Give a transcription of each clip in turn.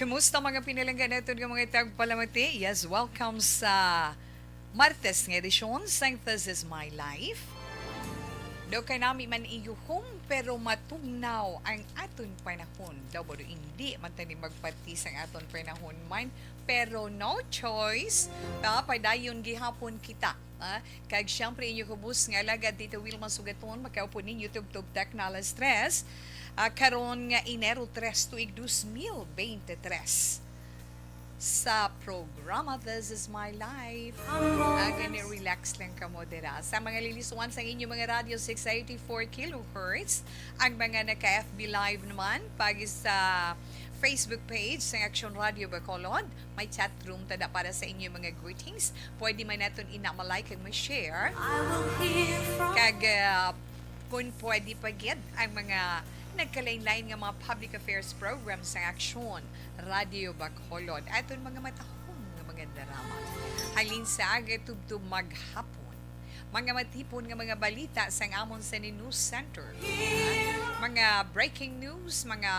Kumusta mga pinalanggan natin ng mga tagpalamati? Yes, welcome sa Martes nga edisyon sa This is My Life. Do kay nami man iyuhom pero matugnaw ang aton panahon. Daw ba hindi man tani magpati sa aton panahon man pero no choice. Padayon gihapon kita. Kag syempre inyo kubus nga lagad dito Wilma Sugaton makaupo ni YouTube Tech Nala Stress. Karon nga Enero 3 tuig 2023 sa programa This is My Life. Gani relax lang ka mo dira. Sa mga lilisuan sa inyo mga radio 684 kHz, ang mga naka-FB Live naman pagi sa Facebook page sa Action Radio Bacolod. May chat room tada para sa inyo mga greetings. Pwede man natin inamalay kag ma-share. Kag kung pwede pagid ang mga nagkalain-lain nga mga public affairs programs sa Aksyon Radio Bacolod. Aton mga matahong nga mga drama. Halin sa aga tubtub maghapon. Mga matipon nga mga balita sa amon sa News Center. Mga breaking news, mga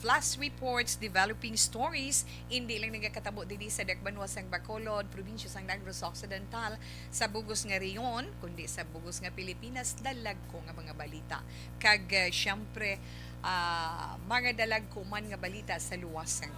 flash reports, developing stories, hindi lang nagkatabo dili sa Dakbanwa sang Bacolod, probinsya sang Negros Occidental, sa bugos nga reyon, kundi sa bugos nga Pilipinas, dalag ko nga mga balita. Kag syempre, mga dalag ko man nga balita sa luwas sang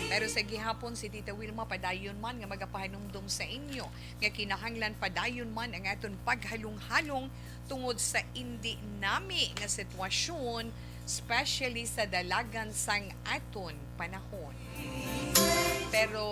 pero sa gihapon si Tita Wilma padayon man nga magapahanumdum sa inyo nga kinahanglan padayon man ang aton paghalong-halong tungod sa indi nami nga sitwasyon, especially sa dalagan sang aton panahon. Pero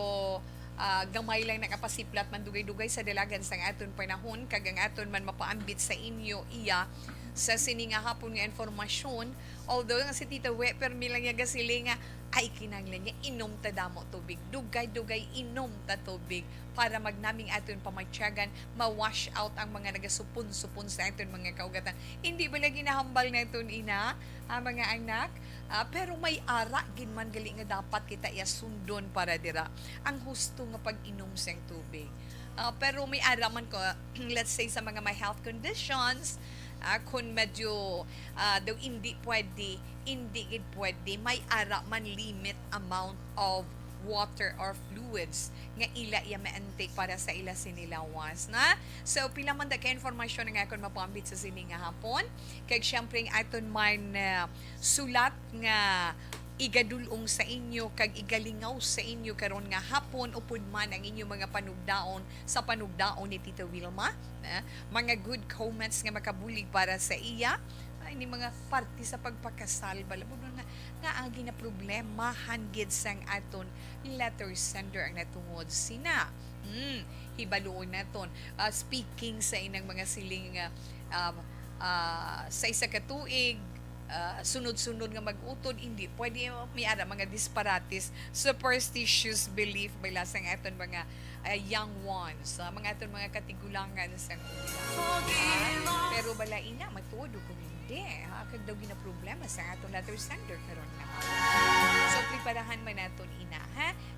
gamay lang nakapasiplat man dugay-dugay sa dalagan sang aton panahon kag ang aton man mapaambit sa inyo iya sa sininga hapon nga informasyon. Although nga si Tita We permi lang niya gasili nga ay kinanglan niya inom ta damo tubig, dugay-dugay inom ta tubig para magnaming aton pamatsyagan ma-wash out ang mga nagasupon-supon sa aton mga kaugatan. Hindi ba lagi nahambal na ito ina mga anak? Pero may ara ginman gali nga dapat kita sundon para dira ang husto nga pag-inom sang tubig. Pero may ara man ko let's say sa mga may health conditions, kung medyo daw hindi pwede, may ara man limit amount of water or fluids nga ila maante para sa ila sinilawas na. So pila man da ka informasyon nga akon mapambit sa sini nga hapon kag syempre aton man sulat nga igadulong sa inyo kag igalingaw sa inyo karon nga hapon upod man ang inyo mga panugdaon sa panugdaon ni Tita Wilma, mga good comments nga makabulig para sa iya, ini mga parte sa pagpakasal balabog nga agi na problema hanggid sang aton letter sender ang natungod sina hibaluon naton speaking sa inang mga siling sa isa ka tuig sunod-sunod nga mag-utod, hindi pwede may ara mga disparates, superstitious belief bala sang aton mga young ones, mga aton mga katigulangan sa pero bala ina matuod kung hindi kag daw gina problema sa aton letter sender karon na. So preparahan man naton ina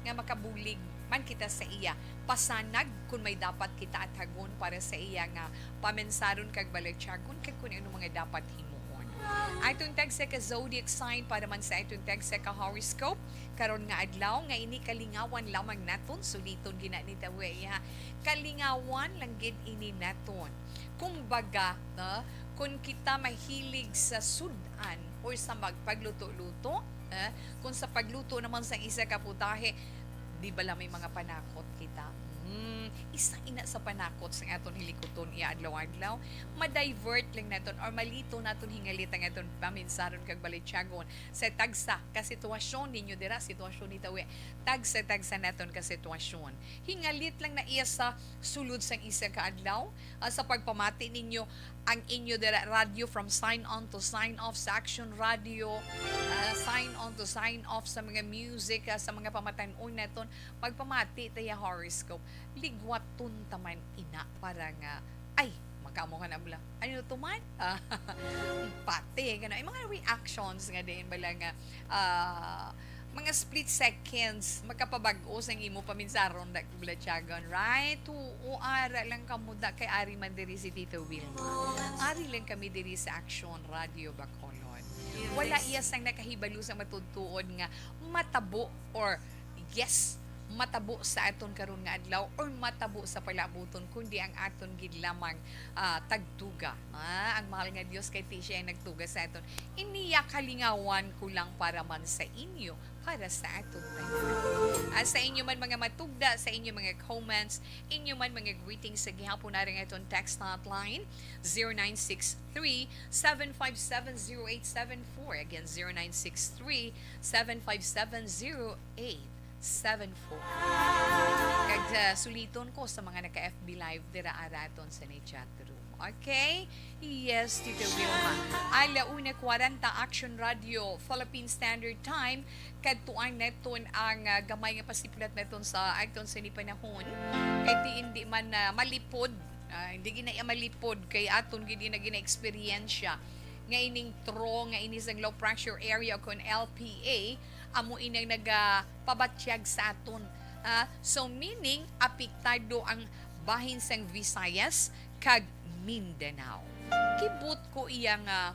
nga makabulig man kita sa iya pasanag kung may dapat kita athagon para sa iya nga pamensaron kag balatyagon kag kun ano mga dapat himo. Atong tag sa ka zodiac sign para man sa atong tag sa ka horoscope karon nga adlaw nga ini kalingawan lamang naton suliton gina ni Tawe kalingawan lang gid ini naton kumbaga kung kita mahilig sa sudan o sa magpagluto-luto kung sa pagluto naman sa isa ka putahe di bala may mga panakot kita isa ina sa panakot sa aton hilikoton iya adlaw-adlaw ma-divert lang naton or malito naton hingalit ang aton paminsaron kag balityagon sa tagsa ka sitwasyon ninyo dira sitwasyon ni Tawe tagsa naton ka sitwasyon hingalit lang na iya sa sulod sang isa ka adlaw sa pagpamati ninyo ang inyo dira radio from sign on to sign off sa Action Radio, sign on to sign off sa mga music, sa mga pamatan-on naton pagpamati taya horoscope ligwaton taman ina para nga ay magkamo ka na bala ano to man pati gana mga reactions nga din bala nga mga split seconds magkapabag-o sang imo paminsaron da bulatyagon right o ara lang kamuda kay ari man diri si Tito Wilma ari lang kami diri sa Action Radio Bacolod Wala iya sang nakahibalo sa matudtuon nga matabo or yes, matabo sa aton karon nga adlaw or matabo sa palabuton kundi ang aton gid lamang tagtuga. Ang mahal nga Dios kay ti siya ang nagtuga sa aton. Iniya kalingawan ko lang para man sa inyo, para sa aton tanan. Sa inyo man mga matugda, sa inyo mga comments, inyo man mga greetings sa gihapon na rin aton text hotline 0963-757-0874. Again, 0963-757-0874. Kag suliton ko sa mga naka-FB Live dira araton sa ni chat room. Okay? Yes, Tito Wilma. Alauna 40 Action Radio, Philippine Standard Time. Kadtuan neton ang gamay nga pasiplat neton sa aton sa ni panahon. Kay di hindi man malipod, hindi gina malipod kay aton gid na gina-experience nga ining tro nga ini sang low pressure area kon LPA amo inang nagapabatyag sa aton. So meaning apektado ang bahin sang Visayas kag Mindanao. Kibot ko iya nga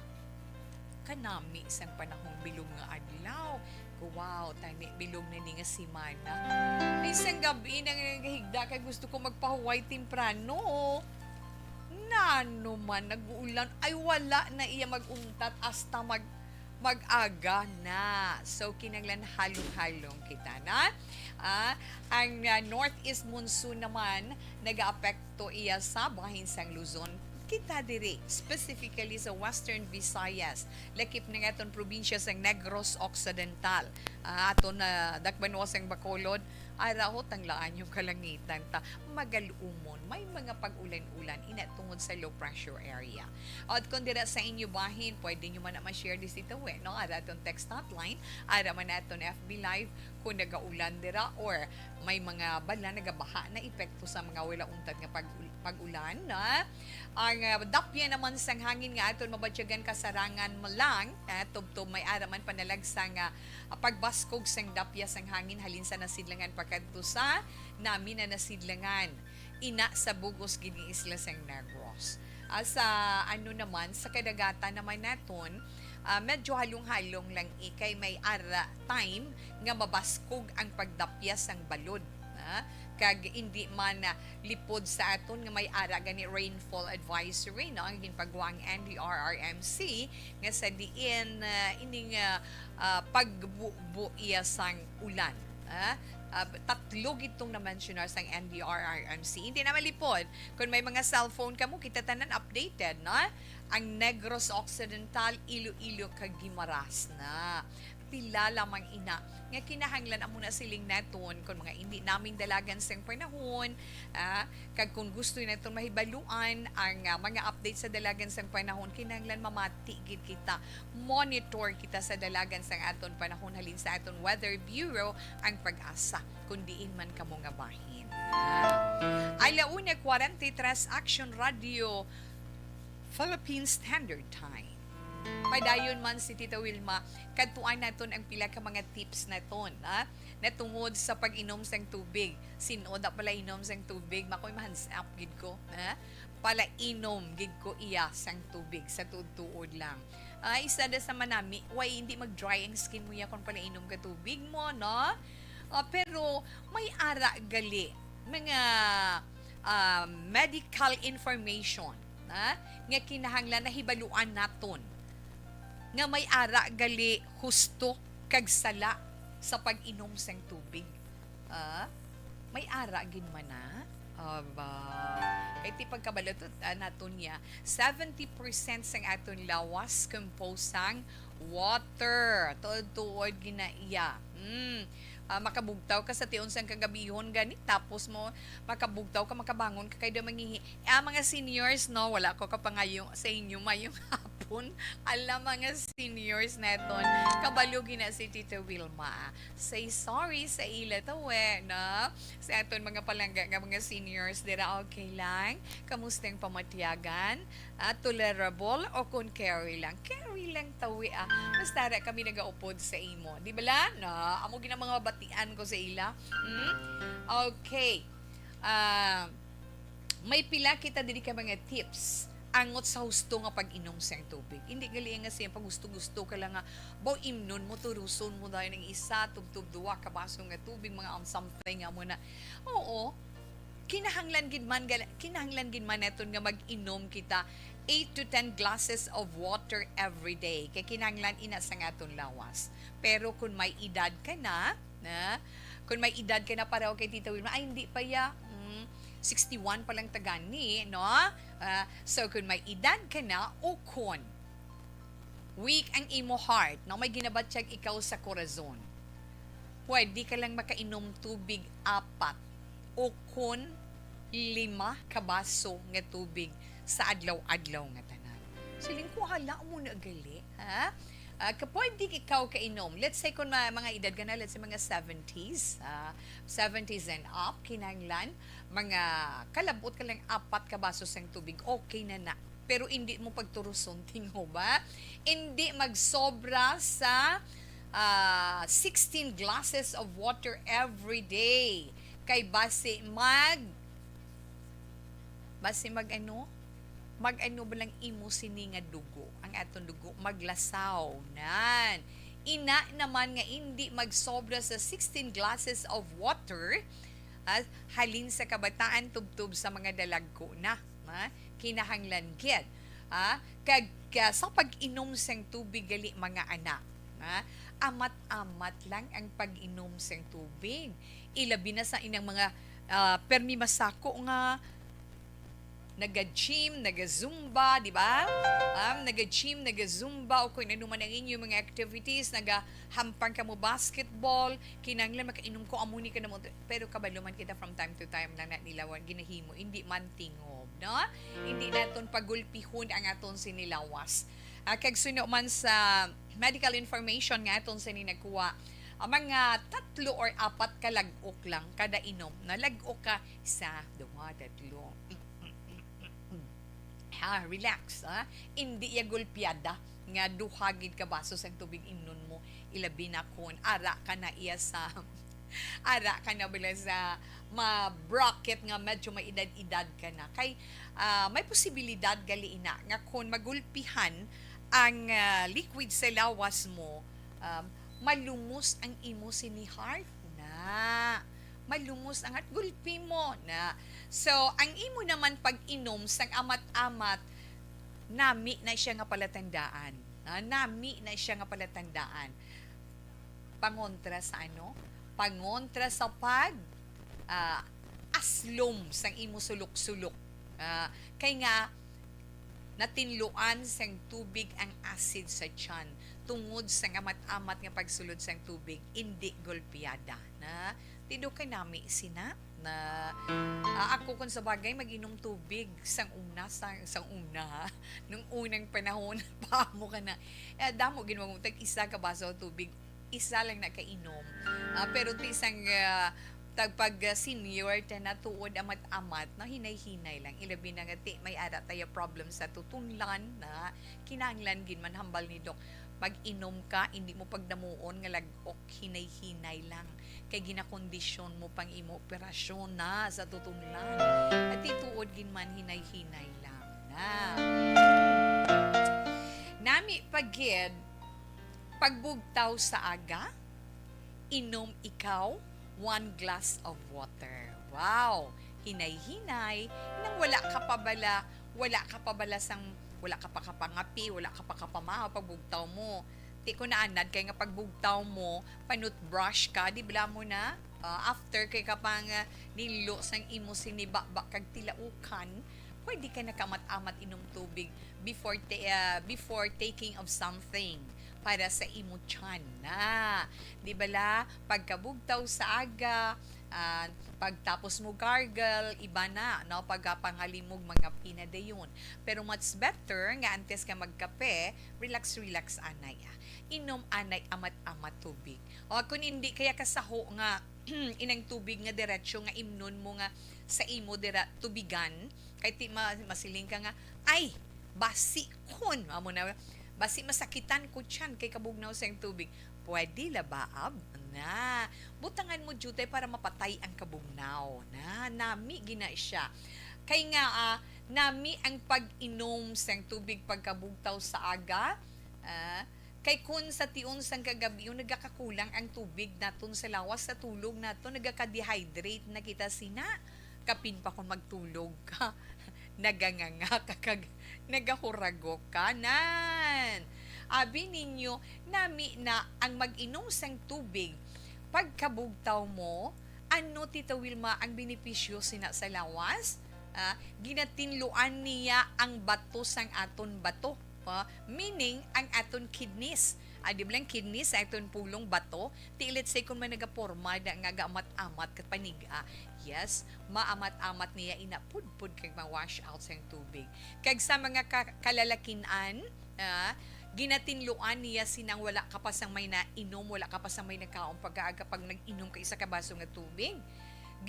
kanami sang panahong bilog nga adlaw. Wow, tani bilog na ni nga simana. Isang gabi na nagahigda kay gusto ko magpahuway temprano. Nano man nag-uulan ay wala na iya mag-untat hasta mag-aga na. So kinanglan halong-halong kita na. Ang northeast monsoon naman nag-aapekto iya sa bahin sang Luzon. Kita diri specifically sa Western Visayas, lakip na nga itong probinsya sang Negros Occidental. Aton na dakbanos ang Bacolod, arahot ang laan yung kalangitan ta magalumon may mga pag-ulan-ulan ina tungod sa low pressure area. At kung dira sa inyo bahin, pwede nyo man na ma-share this ito no? Ara itong text hotline, ara man naton FB Live kung nagaulan dira or may mga bala nagabaha na epekto sa mga wala untad nga pag-ulan na. Ang dapya naman sang hangin nga aton mabatyagan kasarangan malang tubtob may araman panalagsang pagbaskog sang dapya sang hangin halin sa nasidlangan pagkadto sa namin na nasidlangan ina sa bugos gini isla sang Negros. Sa ano naman sa kadagatan naman naton medyo halong-halong lang ikay may ara time nga mabaskog ang pagdapya sang balod. Kag hindi man lipod sa aton nga may ara gani rainfall advisory no ang ginpagwang NDRRMC nga sa diin ining pagbubo iya sang ulan. Tatlo gitong na-mentioner sang NDRRMC. Hindi na malipod. Kung may mga cellphone ka mo, kita tanan updated, no? Ang Negros Occidental, Iloilo, kag Guimaras na. Pila lamang ina nga kinahanglan amo na siling naton kung mga hindi naming dalagan sang panahon kag kung gusto naton mahibaluan ang mga update sa dalagan sang panahon kinahanglan mamati gid kita monitor kita sa dalagan sang aton panahon halin sa aton Weather Bureau ang pag-asa kun diin man kamo nga bahin. Alauna 43 Action Radio Philippine Standard Time. Padayon man si Tita Wilma, kadtuan naton ang pila ka mga tips naton, natungod sa pag-inom sang tubig. Sinoda pala inom sang tubig, makoy hands up gid ko, pala inom gid ko iya sang tubig sa tuod lang. Isa na sa manami, why hindi mag-dry ang skin mo ya kung pala inom ka tubig mo, no? Pero may ara gali mga medical information nga kinahanglan na hibaluan naton nga may ara gali husto kag sala sa pag-inom sang tubig. May ara gid man na. Kay ti pagkabalatot naton niya 70% sang aton lawas composed sang water. Tuod ginaiya. Makabugtaw ka sa tion sang kagabihon gani tapos mo makabugtaw ka makabangon ka kay da mangihi. Mga seniors no wala ko kapangayong sa inyo mayong hapon. Alam mga seniors neton kabalo gina si Tita Wilma. Say sorry sa ila tawe na sa aton mga palangga nga mga seniors dira okay lang. Kamusta ang pamatyagan? Tolerable o kung carry lang tawi basta ra kami nagaupod sa imo di bala na amo gina mga batian ko sa ila okay may pila kita diri ka mga tips angot sa husto nga pag-inom sa tubig. Hindi gali nga siya pag gusto-gusto ka lang nga bo imnon mo turuson mo dahil ng isa tubtub duwa ka baso nga tubig mga something nga mo na. Oo, kinahanglan gid man neton nga mag-inom kita 8 to 10 glasses of water every day. Kay kinahanglan ina sa aton lawas. Pero kung may edad ka na, kung may edad ka na pareho kay Tita Wilma, ay hindi pa ya, 61 pa lang tagani, no? So kung may edad ka na, o kung weak ang imo heart, no? May ginabatsyag ikaw sa korazon, pwede ka lang makainom tubig 4 o kung 5 kabaso nga tubig sa adlaw-adlaw nga tanan. Siling ko hala mo na gali, ha? Pwede ikaw kainom. Let's say kung mga edad ka na, let's say mga 70s, 70s and up, kinanglan, mga kalabot ka lang 4 kabasos ng tubig, okay na. Pero hindi mo pagturuson, tingo ba? Hindi magsobra sa 16 glasses of water every day. Kay base mag ba lang imo sini nga dugo, ang atong dugo maglasaw nan. Ina naman nga hindi magsobra sa 16 glasses of water halin sa kabataan tubtub sa mga dalagko na kinahanglan gid kag sa pag-inom sang tubig gali mga anak amat-amat lang ang pag-inom sang tubig, ilabi na sa inang mga permi masako nga naga-gym, naga-zumba, di ba? Naga-gym, naga-zumba, o kung ano man ang inyong mga activities, nagahampang ka mo basketball, kinanglan makainom ko, amuni ka na mo. Pero kabaluman kita from time to time lang na nilawan, ginahimo, hindi man tingob, no? Hindi naton pagulpihon ang aton sinilawas. Kag suno man sa medical information nga aton sininakuha, mga 3 or 4 ka lag-ok lang kada inom. Nalag-ok ka, 1, 2, 3. Relax, hindi ya gulpiada nga duhagid ka baso sa tubig inon mo, ilabi na kon ara ka na iya sa ara ka na bila sa ma-bracket nga medyo may edad-edad ka na kay may posibilidad gali ina nga kon magulpihan ang liquid sa lawas mo, malumos ang imo sini heart na malumos ang at gulpi mo na. So, ang imo naman pag-inom sang amat-amat, nami na siya nga palatandaan. Nami na siya nga palatandaan. Pangontra sa ano? Pangontra sa aslom sang imo sulok-sulok. Kay nga, natinluan sang tubig ang acid sa tiyan tungod sang amat-amat nga pagsulod sang tubig, hindi golpeada. Tido kay nami sina na ako kung sa bagay mag-inom tubig sang una nung unang panahon pa mo ka na damo ginmo tag isa ka baso tubig, isa lang na kainom, pero tisang tagpag senior na tuod amat-amat na hinay-hinay lang ilabi na nga may ara tayo problem sa tutunlan na kinahanglan gin man hambal ni dok pag-inom ka, hindi mo pagdamuon nga lag-ok hinay-hinay lang kay ginakondisyon mo pang imo operasyon na sa tutunlan at ituod gin man hinay-hinay lang na nami pagid pagbugtaw sa aga inom ikaw 1 glass of water. Wow, hinay-hinay nang wala ka pa bala sang wala ka pa kapangapi, wala ka pa kapamahaw pagbugtaw mo. Di ko naanad kay nga pagbugtaw mo, panutbrush ka, di bala mo na, after kay kapang nilo sang imo sinibak kag tilaukan, pwede ka nakamat-amat inom tubig before taking of something para sa imo tiyan na. Di bala, pagkabugtaw sa aga, pagtapos mo gargle, iba na, no? Pagkapangalimog mga pinadayon. Pero much better, nga antes ka magkape, relax anay. Inom anay amat-amat tubig. O kung hindi, kaya kasaho nga, inang tubig nga diretsyo nga imnon mo nga sa imo tubigan, kay ti masiling ka nga, ay, basi kon, amo na, basi masakitan ko tiyan kay kabugnaw sa tubig. Pwede labaab na. Butangan mo jute para mapatay ang kabugnaw na. Nami gina siya. Kay nga nami ang pag-inom sang tubig pagkabugtaw sa aga. Kay kun sa tiun sang kagabi yung nagakakulang ang tubig naton sa lawas sa tulog naton, nagaka-dehydrate na kita sina. Kapin pa kung magtulog ka, naganganga ka kag nagahurago ka nan. Abi ninyo, nami na ang mag-inom sang tubig pagkabugtaw mo, ano Tita Wilma ang benepisyo sina sa lawas? Ginatinluan niya ang bato sang aton bato. Meaning, ang aton kidneys. Di ba lang kidneys, aton pulong bato, ti let's say kung may nagaporma na nga amat-amat kat paniga, yes, maamat-amat niya inapudpud kag ma-wash out sa tubig. Kag sa mga kalalakinan, ginatinluan niya sinang wala ka pa sang may nainom, wala ka pa sang may nakaon pag-aaga pag nag-inom ka isa ka baso nga tubig.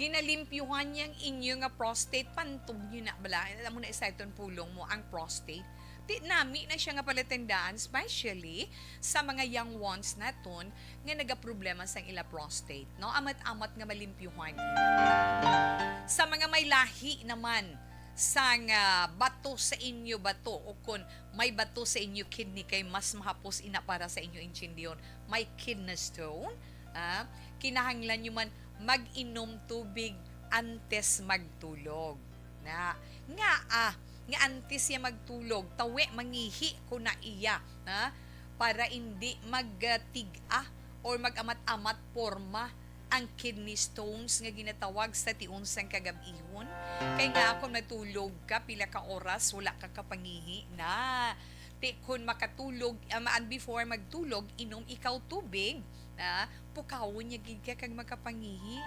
Ginalimpyuhan niyang inyo nga prostate, pantog nyo na bala, alam mo na isa itong pulong mo, ang prostate. Di nami na siya nga palatandaan, especially sa mga young ones naton nga nagaproblema sa ila prostate, no? Amat-amat nga malimpyuhan. Sa mga may lahi naman, sang bato sa inyo bato o kung may bato sa inyo kidney kay mas mahapos ina para sa inyo intindiyon, may kidney stone, kinahanglan nyo man mag-inom tubig antes magtulog. Nga antes siya magtulog, tawi mangihi ko na iya, para hindi magtiga or mag-amat-amat porma ang kidney stones nga ginatawag sa tiun sang kagabihon. Kay nga kung matulog ka, pila ka oras, wala ka kapangihi na. Kung makatulog, before magtulog, inom ikaw tubig, pukawon niya gid ka kag makapangihi.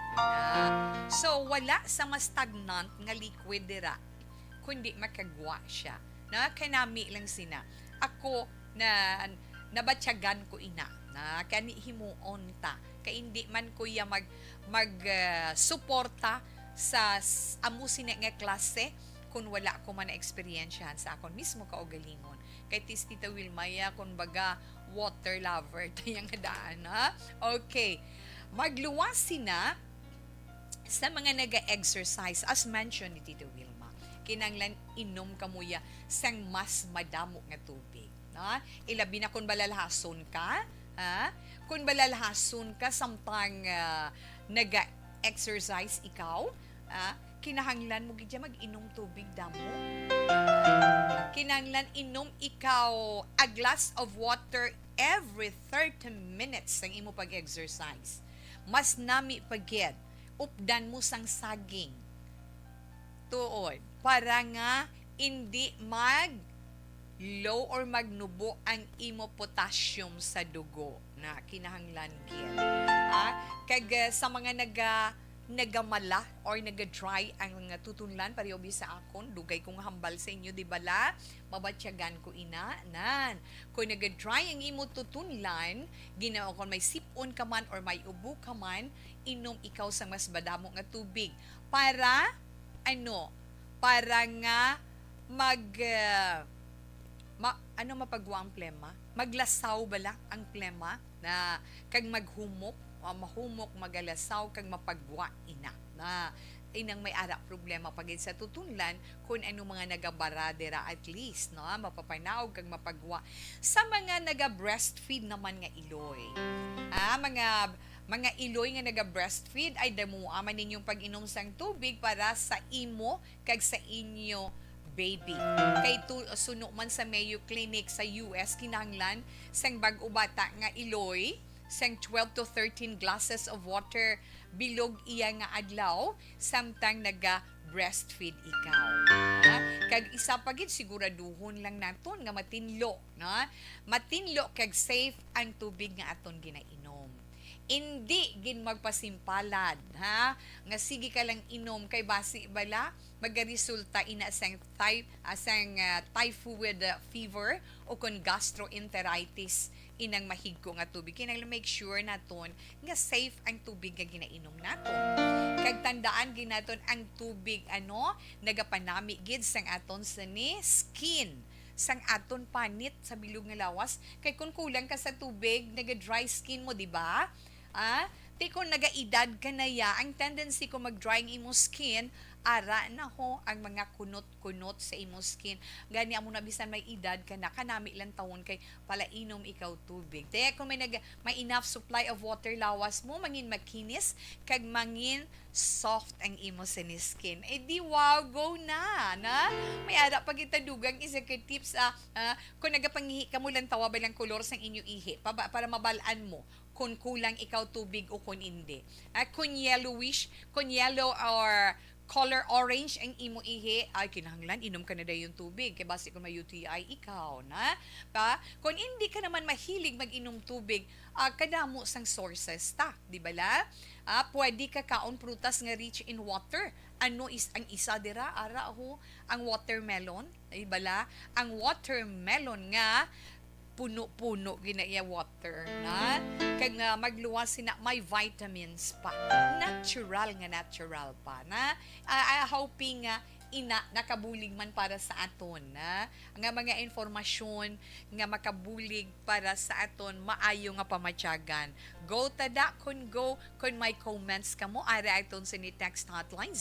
So, wala sa mas stagnant nga liquid dira, kundi makagwa siya. Kanami lang sina. Ako, nabatyagan ko ina, kani himuon ta. Kay hindi man kuya suporta sa amo sina nga klase kung wala ko man na eksperyensyahan sa akon mismo kaugalingon. Kay Tita Wilma kung baga water lover tayang daan, Okay. Magluwas sina sa mga naga-exercise as mentioned ni Tita Wilma. Kinanglan inom kamuya sang mas madamo nga tubig. Ilabi na kung balalhason ka, kung balalhason ka samtang naga-exercise ikaw, kinahanglan mo gidya mag-inom tubig damo. Kinahanglan inom ikaw a glass of water every 30 minutes ang imo pag-exercise. Mas nami pagid, updan mo sang saging. Tuod, para nga hindi low or magnubo ang imo potassium sa dugo na kinahanglan gid. Kag sa mga nagamala or naga-dry ang tutunlan pareobi sa akon, dugay kong hambal sa inyo di bala, mabatyagan ko ina nan. Kung naga-dry ang imo tutunlan, ginao kon may sipon ka man or may ubo ka man, inom ikaw sa mas badamo nga tubig para nga mapagwa ang plema, maglasaw bala ang plema na kag maghumok, mahumok, magalasaw kag mapagwa ina na inang may ara problema pagid sa tutunlan kung ano mga nagabaradera at least mapapanaog kag mapagwa sa mga naga-breastfeed naman nga iloy. Mga iloy nga naga-breastfeed ay damuaman ninyong pag-inom sang tubig para sa imo kag sa inyo baby. Kay suno man sa Mayo Clinic sa US, kinahanglan sang bag-o bata nga iloy, sang 12 to 13 glasses of water bilog iya nga adlaw samtang naga-breastfeed ikaw. Kag isa pa gid siguraduhon lang naton nga matinlo, matinlo kag safe ang tubig nga aton ginainom. Hindi gin magpasimpalad, nga sige ka lang inom kay basi bala magaresulta ina sang typhoid fever o kon gastroenteritis inang mahigko nga tubig. Kinahanglan make sure naton nga safe ang tubig nga ginainom naton. Kag tandaan ginaton ang tubig nagapanami gid sang aton sa skin, sang aton panit sa bilog nga lawas. Kay kung kulang ka sa tubig, naga-dry skin mo, di ba? Di ko nagaedad ka na ya, ang tendency ko mag-drying imo skin, ara na ho ang mga kunot-kunot sa imo skin. Gani amo na bisan may edad ka na, kanami lang taon kay pala inom ikaw tubig. Kaya kung may enough supply of water lawas mo, mangin makinis, kag mangin soft ang imo sa ni skin. Eh di wow, go na. May ada pag itadugang isa ka tips, kung nagapangihi ka mo lang tawa ba lang kolor sang inyo ihi, para mabalaan mo kung kulang ikaw tubig o kung hindi. Kung yellowish, kung yellow or color orange ang imo ihi, ay kinahanglan inom ka na dayon yung tubig kay basi kung may UTI ikaw na kung hindi ka naman mahilig mag-inom tubig, kadamo sang sources ta, di ba la? Pwede ka kaon prutas nga rich in water. Ano is ang isa dira ara ho ang watermelon, di ba la? Ang watermelon nga puno-puno ginaya water na kag nga magluwas sina may vitamins pa, natural pa na hoping nga ina nakabulig man para sa aton na nga mga informasyon nga makabulig para sa aton maayo nga pamatyagan. Go tada kun may comments kamo ara aton sa ni text hotline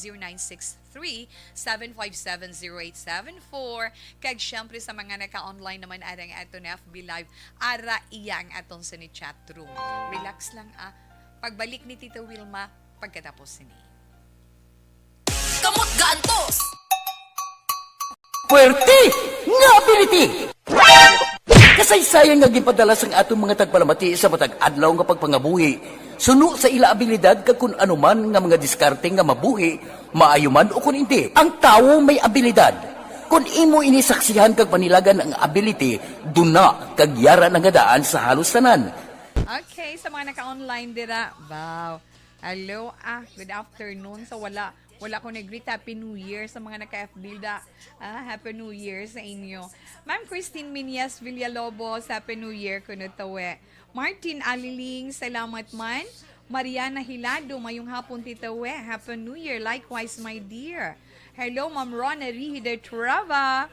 0963-757-0874 kag syempre sa mga naka-online naman ara nga aton FB Live ara iya ang aton sa ni chat room. Relax lang pagbalik ni Tita Wilma pagkatapos ni Kamot Gantos! Puwerte nga ability! Kasaysayan nga gipadala sang atong mga tagpalamati sa matag adlaw nga pagpangabuhi. Suno sa ila abilidad kag kun anuman nga mga diskarte nga mabuhi, maayo man o kun hindi. Ang tawo may abilidad. Kung imo inisaksihan kag panilagan ang ability, duna kag yara nga daan sa halos tanan. Okay, sa mga naka-online dira, wow. Hello, good afternoon. So wala ko nag-greet Happy New Year sa mga naka-FB da. Happy New Year sa inyo. Ma'am Christine Minias Villalobos, Happy New Year kuno tawe. Martin Aliling, salamat man. Mariana Hilado, mayong hapon titawe. Happy New Year. Likewise, my dear. Hello, Ma'am Rona Rihide Trava.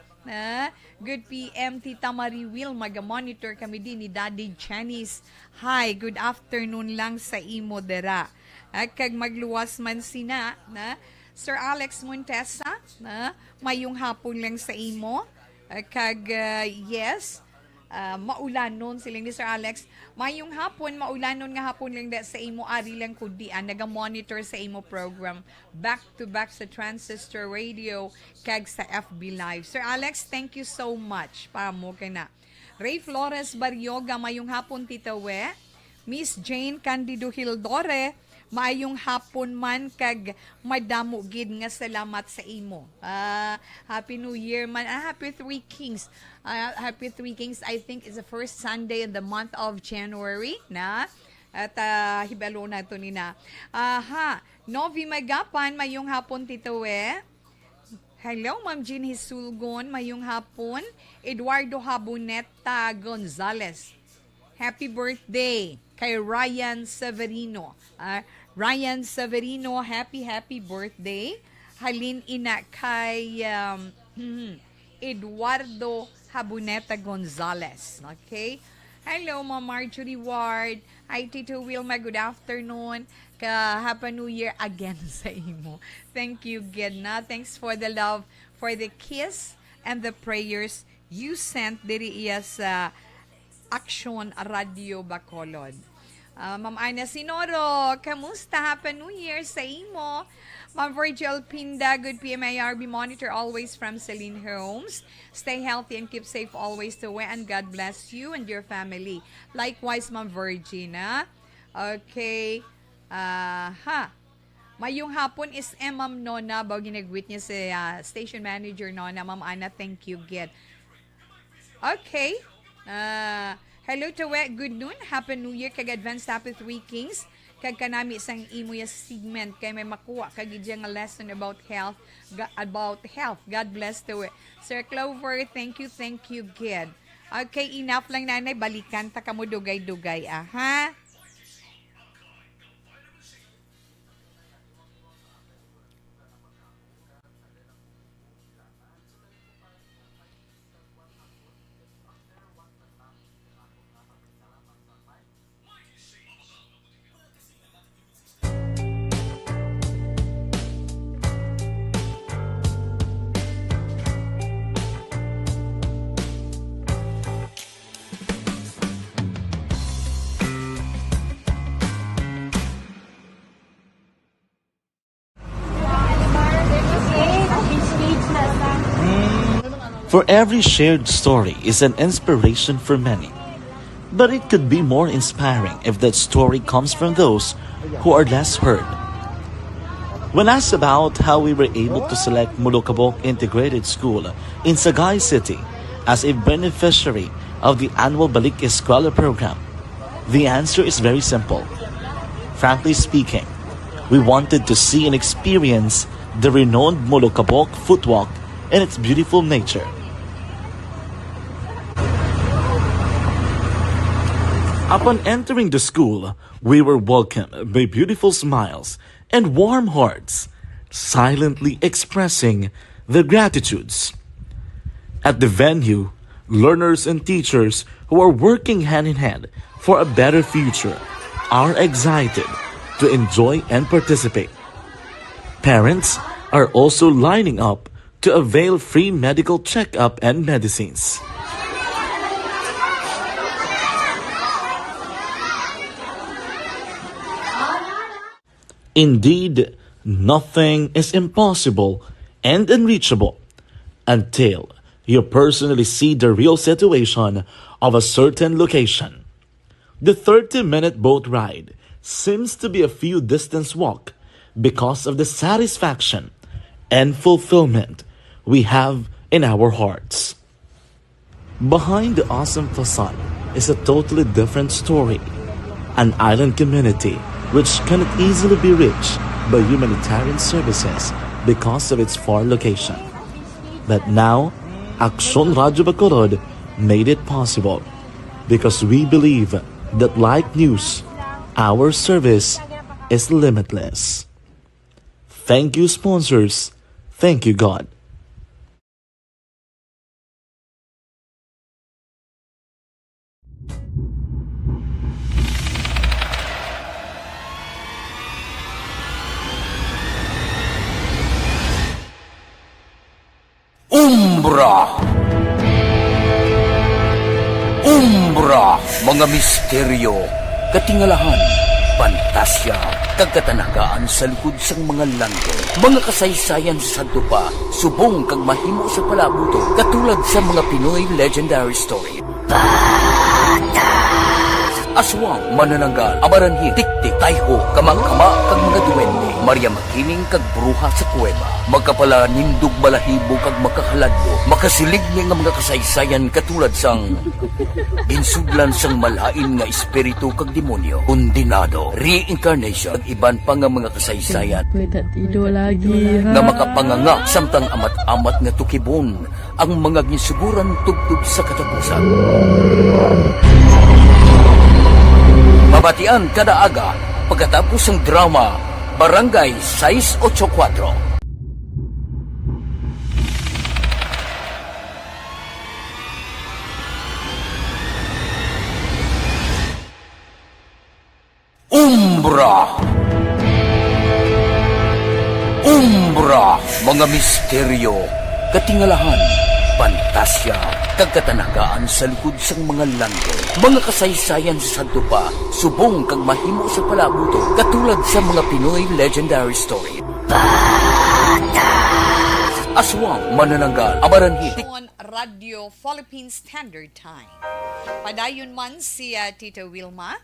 Good PM, Tita Marie Will. Mag-monitor kami din ni Daddy Janice. Hi, good afternoon lang sa imo dera. Kag magluwas man sina na Sir Alex Montesa na mayong hapon lang sa imo. Kag yes, maulanon silang ni Sir Alex. Mayong hapon, maulanon nga hapon lang sa imo ari lang kudian naga-monitor sa imo program back to back sa Transistor Radio kag sa FB Live. Sir Alex, thank you so much. Pamo ka na. Ray Flores Baryoga, mayong hapon titawe. Miss Jane Candido Hildore, maayong hapon man kag madamo gid nga salamat sa imo. Happy New Year man. Happy Three Kings. Happy Three Kings, I think is the first Sunday in the month of January na. At hibalo na to ni na. Novi Magapan, mayong hapon titawe. Hello, Ma'am Jean Hisulgon, mayong hapon. Eduardo Haboneta Gonzalez. Happy birthday kay Ryan Severino. Ryan Severino, happy birthday. Halin ina kay Eduardo Haboneta Gonzalez. Okay? Hello, Ma'am Marjorie Ward. Hi, Tito Wilma. Good afternoon. Happy New Year again sa imo. Thank you, Gedna. Thanks for the love, for the kiss, and the prayers you sent diri iya sa Action Radio Bacolod. Ma'am Ana Sinoro, kamusta? Happy New Year sa imo. Ma'am Virgil Pinda, good PMIRB monitor always from Celine Homes. Stay healthy and keep safe always to we, and God bless you and your family. Likewise, Ma'am Virginia. Okay. Mayong hapon is Ma'am Nona, bago ginagwit niya si station manager Nona. Ma'am Ana, thank you, Ged. Okay. Hello to we, good noon, Happy New Year, kag advance Happy Three Kings, kag kanami isang imo ya segment, kay may makuha kag nga lesson about health. God bless to we. Sir Clover, thank you, Ged. Okay, enough lang nanay, balikan ta kamo dugay-dugay, ha? For every shared story is an inspiration for many. But it could be more inspiring if that story comes from those who are less heard. When asked about how we were able to select Mulukabok Integrated School in Sagay City as a beneficiary of the annual Balik Eskwela program, the answer is very simple. Frankly speaking, we wanted to see and experience the renowned Mulukabok footwalk in its beautiful nature. Upon entering the school, we were welcomed by beautiful smiles and warm hearts, silently expressing their gratitudes. At the venue, learners and teachers who are working hand in hand for a better future are excited to enjoy and participate. Parents are also lining up to avail free medical checkup and medicines. Indeed, nothing is impossible and unreachable until you personally see the real situation of a certain location. The 30-minute boat ride seems to be a few distance walk because of the satisfaction and fulfillment we have in our hearts. Behind the awesome facade is a totally different story. An island community which cannot easily be reached by humanitarian services because of its far location. But now, Aksyon Radio Bacolod made it possible because we believe that like news, our service is limitless. Thank you, sponsors. Thank you, God. Umbra! Umbra! Mga misteryo, katingalahan, pantasya, kagkatanagaan sa likod sang mga lando. Mga kasaysayan sa dupa, subong kag mahimo sa palabuto, katulad sa mga Pinoy legendary story. Aswang, manananggal, amaranhit, tiktik, tayho, kamang-kama, kag mga duwende, Maria Makining kag bruha sa kuweba, magkapala nindog balahibo kag makahaladlo, makasilig niya nga mga kasaysayan katulad sang ginsudlan sang malain nga espiritu kag demonyo, kondinado, reincarnation, kag iban pa nga mga kasaysayan nga makapanganga samtang amat-amat nga tukibon ang mga ginsuguran tugtog sa katapusan. Mabatian kada aga pagkatapos ng drama Barangay 684. Umbra! Umbra! Mga misteryo, katingalahan, pantasya, kagkatanagaan sa likod sang mga lando. Mga kasaysayan sa dupa, subong kag mahimo sa palabuto, katulad sa mga Pinoy legendary story. Aswang, manananggal, amaranhit. On Radio Philippine Standard Time. Padayon man si Tita Wilma.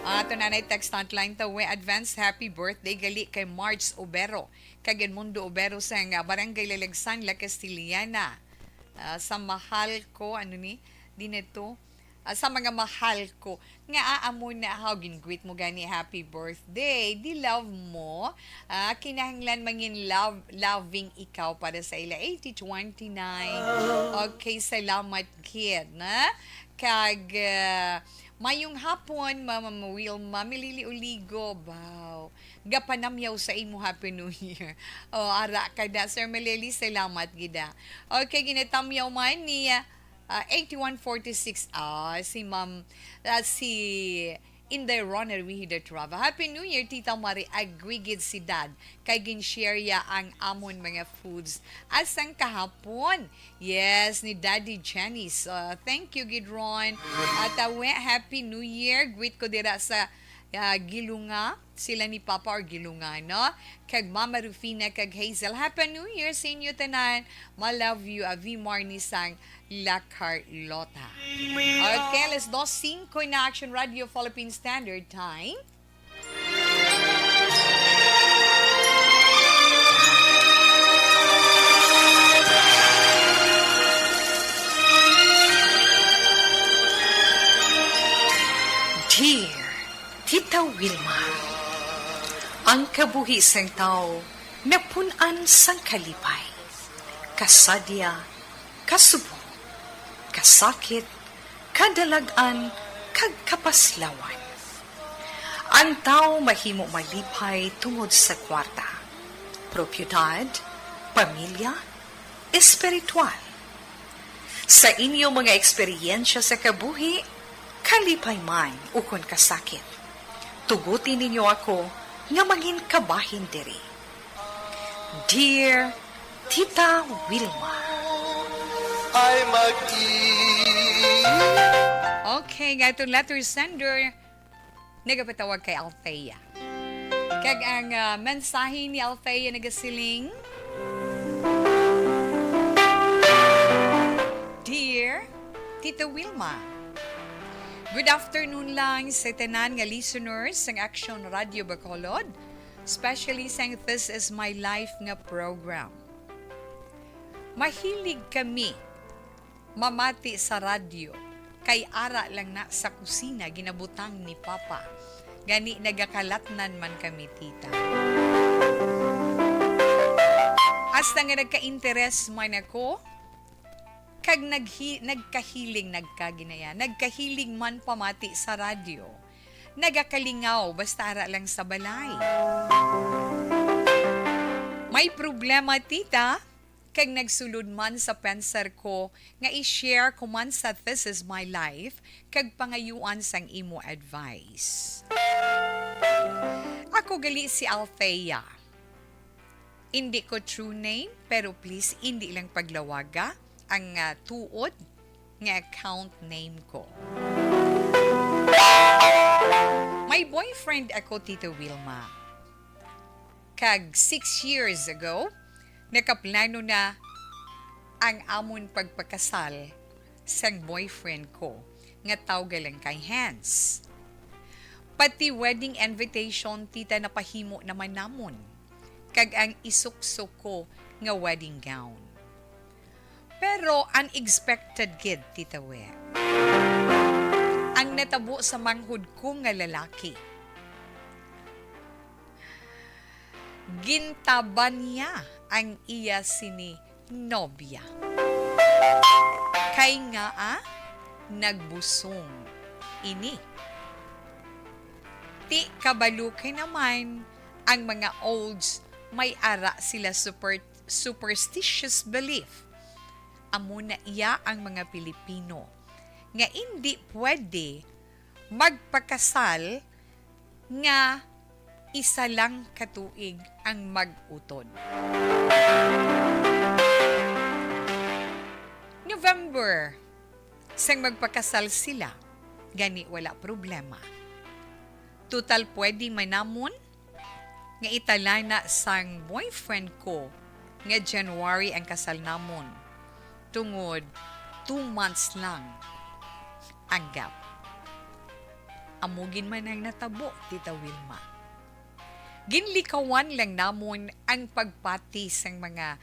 Ato nanay text hotline to we advance happy birthday gali kay March Obero. Kag Mundo Obero sa nga Barangay Lalagsan, La Castillana. Sa mahal ko, dinito, sa mga mahal ko, nga aamo na how gingwit mo gani happy birthday, di love mo, kinahanglan mangin loving ikaw para sa ila 8029. Okay, salamat kid, na? Kag, mayong hapon, Mama Wilma, milili uligo, baw. Gapanamyaw sa imo Happy New Year. Ara ka da, Sir Meleli, salamat gida. Okay, ginatamyaw man ni 8146. Si Ma'am, si Inday Ronner Wihida Trava. Happy New Year, Tita Mari. Agwigid si Dad. Kay ginshare ya ang amon mga foods. Asang kahapon? Yes, ni Daddy Janice. Thank you, Gidron. At happy New Year. Greet ko dira sa Gilunga, sila ni Papa or Gilunga, no? Kag Mama Rufina, kag Hazel. Happy New Year sa inyo tanan. Ma love you, Avi Marnie sang La Carlota. Okay, let's do 5 na Action Radio Philippine Standard Time. Dear Tita Wilma, ang kabuhis ng tao napunan sang kalipay, kasadya, kasubo, kasakit, kadalagan, kag kapaslawan. Ang tao mahimo malipay tungod sa kwarta, propiedad, pamilya, espiritual. Sa inyo mga eksperyensya sa kabuhi, kalipay man ukon kasakit. Tugutin ninyo ako nga maging kabahin diri. Dear Tita Wilma. Ay Okay, gatong letter sender, nagapatawag kay Althea. Kag ang mensahe ni Althea nagasiling, Dear Tita Wilma, good afternoon lang sa tanan nga listeners ng Action Radio Bacolod, especially sa This Is My Life nga program. Mahilig kami mamati sa radyo, kay ara lang na sa kusina ginabutang ni Papa. Gani nagakalatnan man kami, tita. Hasta nga nagka-interes man ako, kag nagkahiling man pamati sa radyo. Nagakalingaw basta ara lang sa balay. May problema, tita, kag nagsulod man sa pensar ko nga i-share ko man sa This Is My Life kag pangayuan sang imo advice. Ako gali si Althea. Hindi ko true name, pero please hindi lang paglawaga ang tuod nga account name ko. May boyfriend ako, Tita Wilma. Kag 6 years ago, nakaplano na ang amon pagpakasal sang boyfriend ko nga tawag lang kay Hans. Pati wedding invitation, tita, napahimo naman namon. Kag ang isukso ko nga wedding gown. Pero unexpected gid, Tita We. Ang natabo sa manghud ko nga lalaki. Gintaban niya ang iya sini nobya. Kay nga nagbusong ini. Ti kabalukay naman ang mga olds may ara sila superstitious belief. Amo na iya ang mga Pilipino nga hindi pwede magpakasal nga isa lang katuig ang mag-utod. November, sang magpakasal sila, gani wala problema. Total pwede manamon nga itala na sang boyfriend ko nga January ang kasal namon. Tungod 2 months lang ang gap. Amugin man ang natabo, Tita Wilma. Ginlikawan lang namon ang pagpati sang mga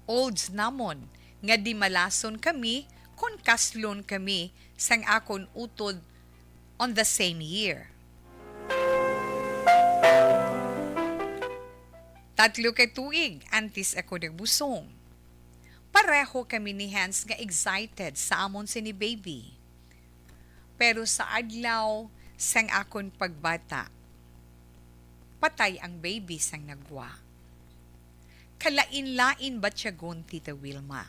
olds namon nga di malason kami kung kaslon kami sang akon utod on the same year. 3 ka tuig antes ako nagbusong. Pareho kami ni Hans nga excited sa amon sini baby. Pero sa adlaw sang akon pagbata, patay ang baby sang nagwa. Kalain-lain ba tiyagon, Tita Wilma?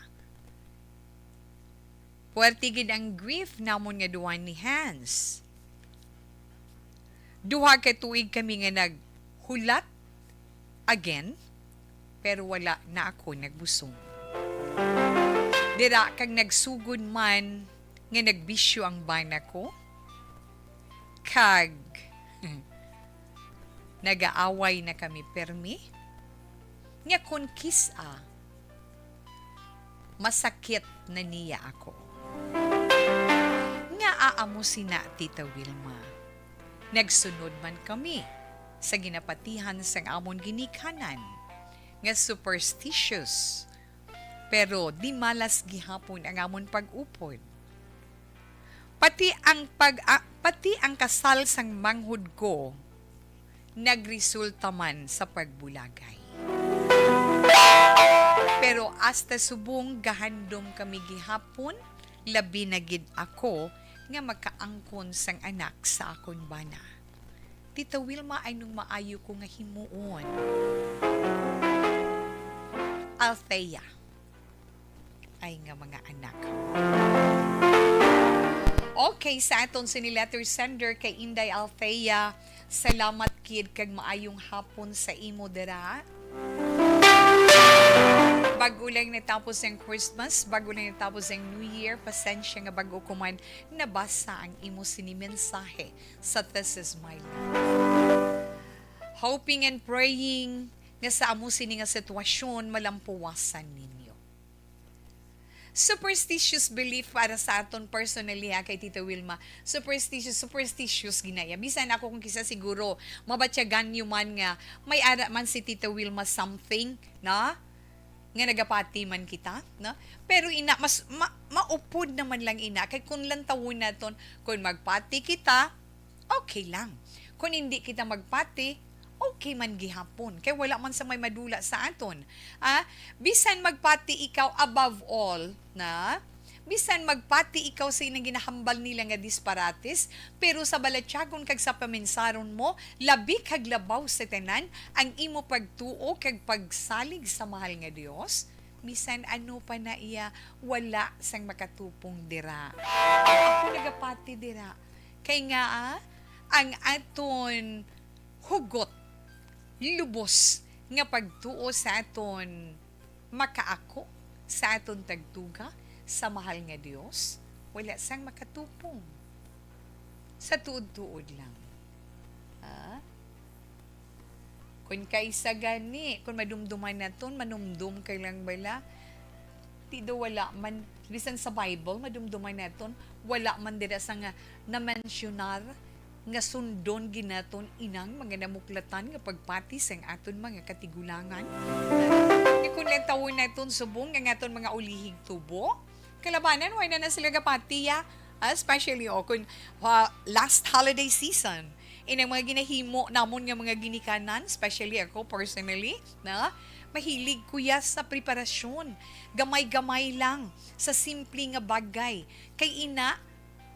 Puwerte gid ang grief namon nga duwan ni Hans. 2 ka tuig kami nga naghulat again, pero wala na ako nagbusong. Dira kag nagsugod man nga nagbisyo ang bana ko, kag Nagaaway na kami permi. Nga kun kisa, masakit na niya ako. Nga aamo sina Tita Wilma. Nagsunod man kami sa ginapatihan sang amon ginikanan nga superstitious. Pero di malas gihapon ang amon pag-upod. Pati ang kasal sang manghud ko nagresulta man sa pagbulagay. Pero hasta subong gahandom kami gihapon, labi na gid ako nga makaangkon sang anak sa akon bana. Tita Wilma ay nung maayo ko nga himuon. Althea ay nga mga anak. Okay, sa aton letter sender kay Inday Althea, salamat kid kag maayong hapon sa imo dira. Bago lang natapos ang Christmas, bago lang natapos ang New Year, pasensya nga bago kuman nabasa ang imo sinimensahe sa This Is My Life. Hoping and praying nga sa amo sini nga sitwasyon malampuwasan ninyo. Superstitious belief para sa aton personally kay Tita Wilma. Superstitious ginaya. Bisan ako kung kisa siguro mabatyagan nyo man nga may ara man si Tita Wilma something, na? Nga nagapati man kita, no? Pero ina mas maupod naman lang ina kay kung lang tawon naton kung magpati kita, okay lang. Kung hindi kita magpati, okay man gihapon. Kay wala man sa may madula sa aton. Bisan magpati ikaw above all, na? Bisan magpati ikaw sa inang ginahambal nila nga disparates, pero sa balatyagon kag sa paminsaron mo, labi kag labaw sa tanan, ang imo pagtuo kag pagsalig sa mahal nga Dios, bisan ano pa na iya, wala sang makatupong dira. Ako nagapati dira. Kay nga, ang aton hugot, lubos, nga pagtuo sa aton makaako, sa aton tagtuga, sa mahal nga Dios, wala sang makatupong. Sa tuod-tuod lang. Kung kaisa gani, kung madumduman na ton, manumdum kay lang bala, tido wala man, bisan sa Bible, madumduman na ton, wala man dira sa nga na-mentionar, nga sundon ginaton inang mga namuklatan nga pagpati sang aton mga katigulangan. Kung lang tawon na ton subong nga aton mga ulihig tubo, kalabanan, why na sila kapatiya? Especially kung last holiday season. Inang mga ginahimo namon nga mga ginikanan, especially ako personally, na mahilig kuya sa preparasyon. Gamay-gamay lang sa simple nga bagay. Kay ina,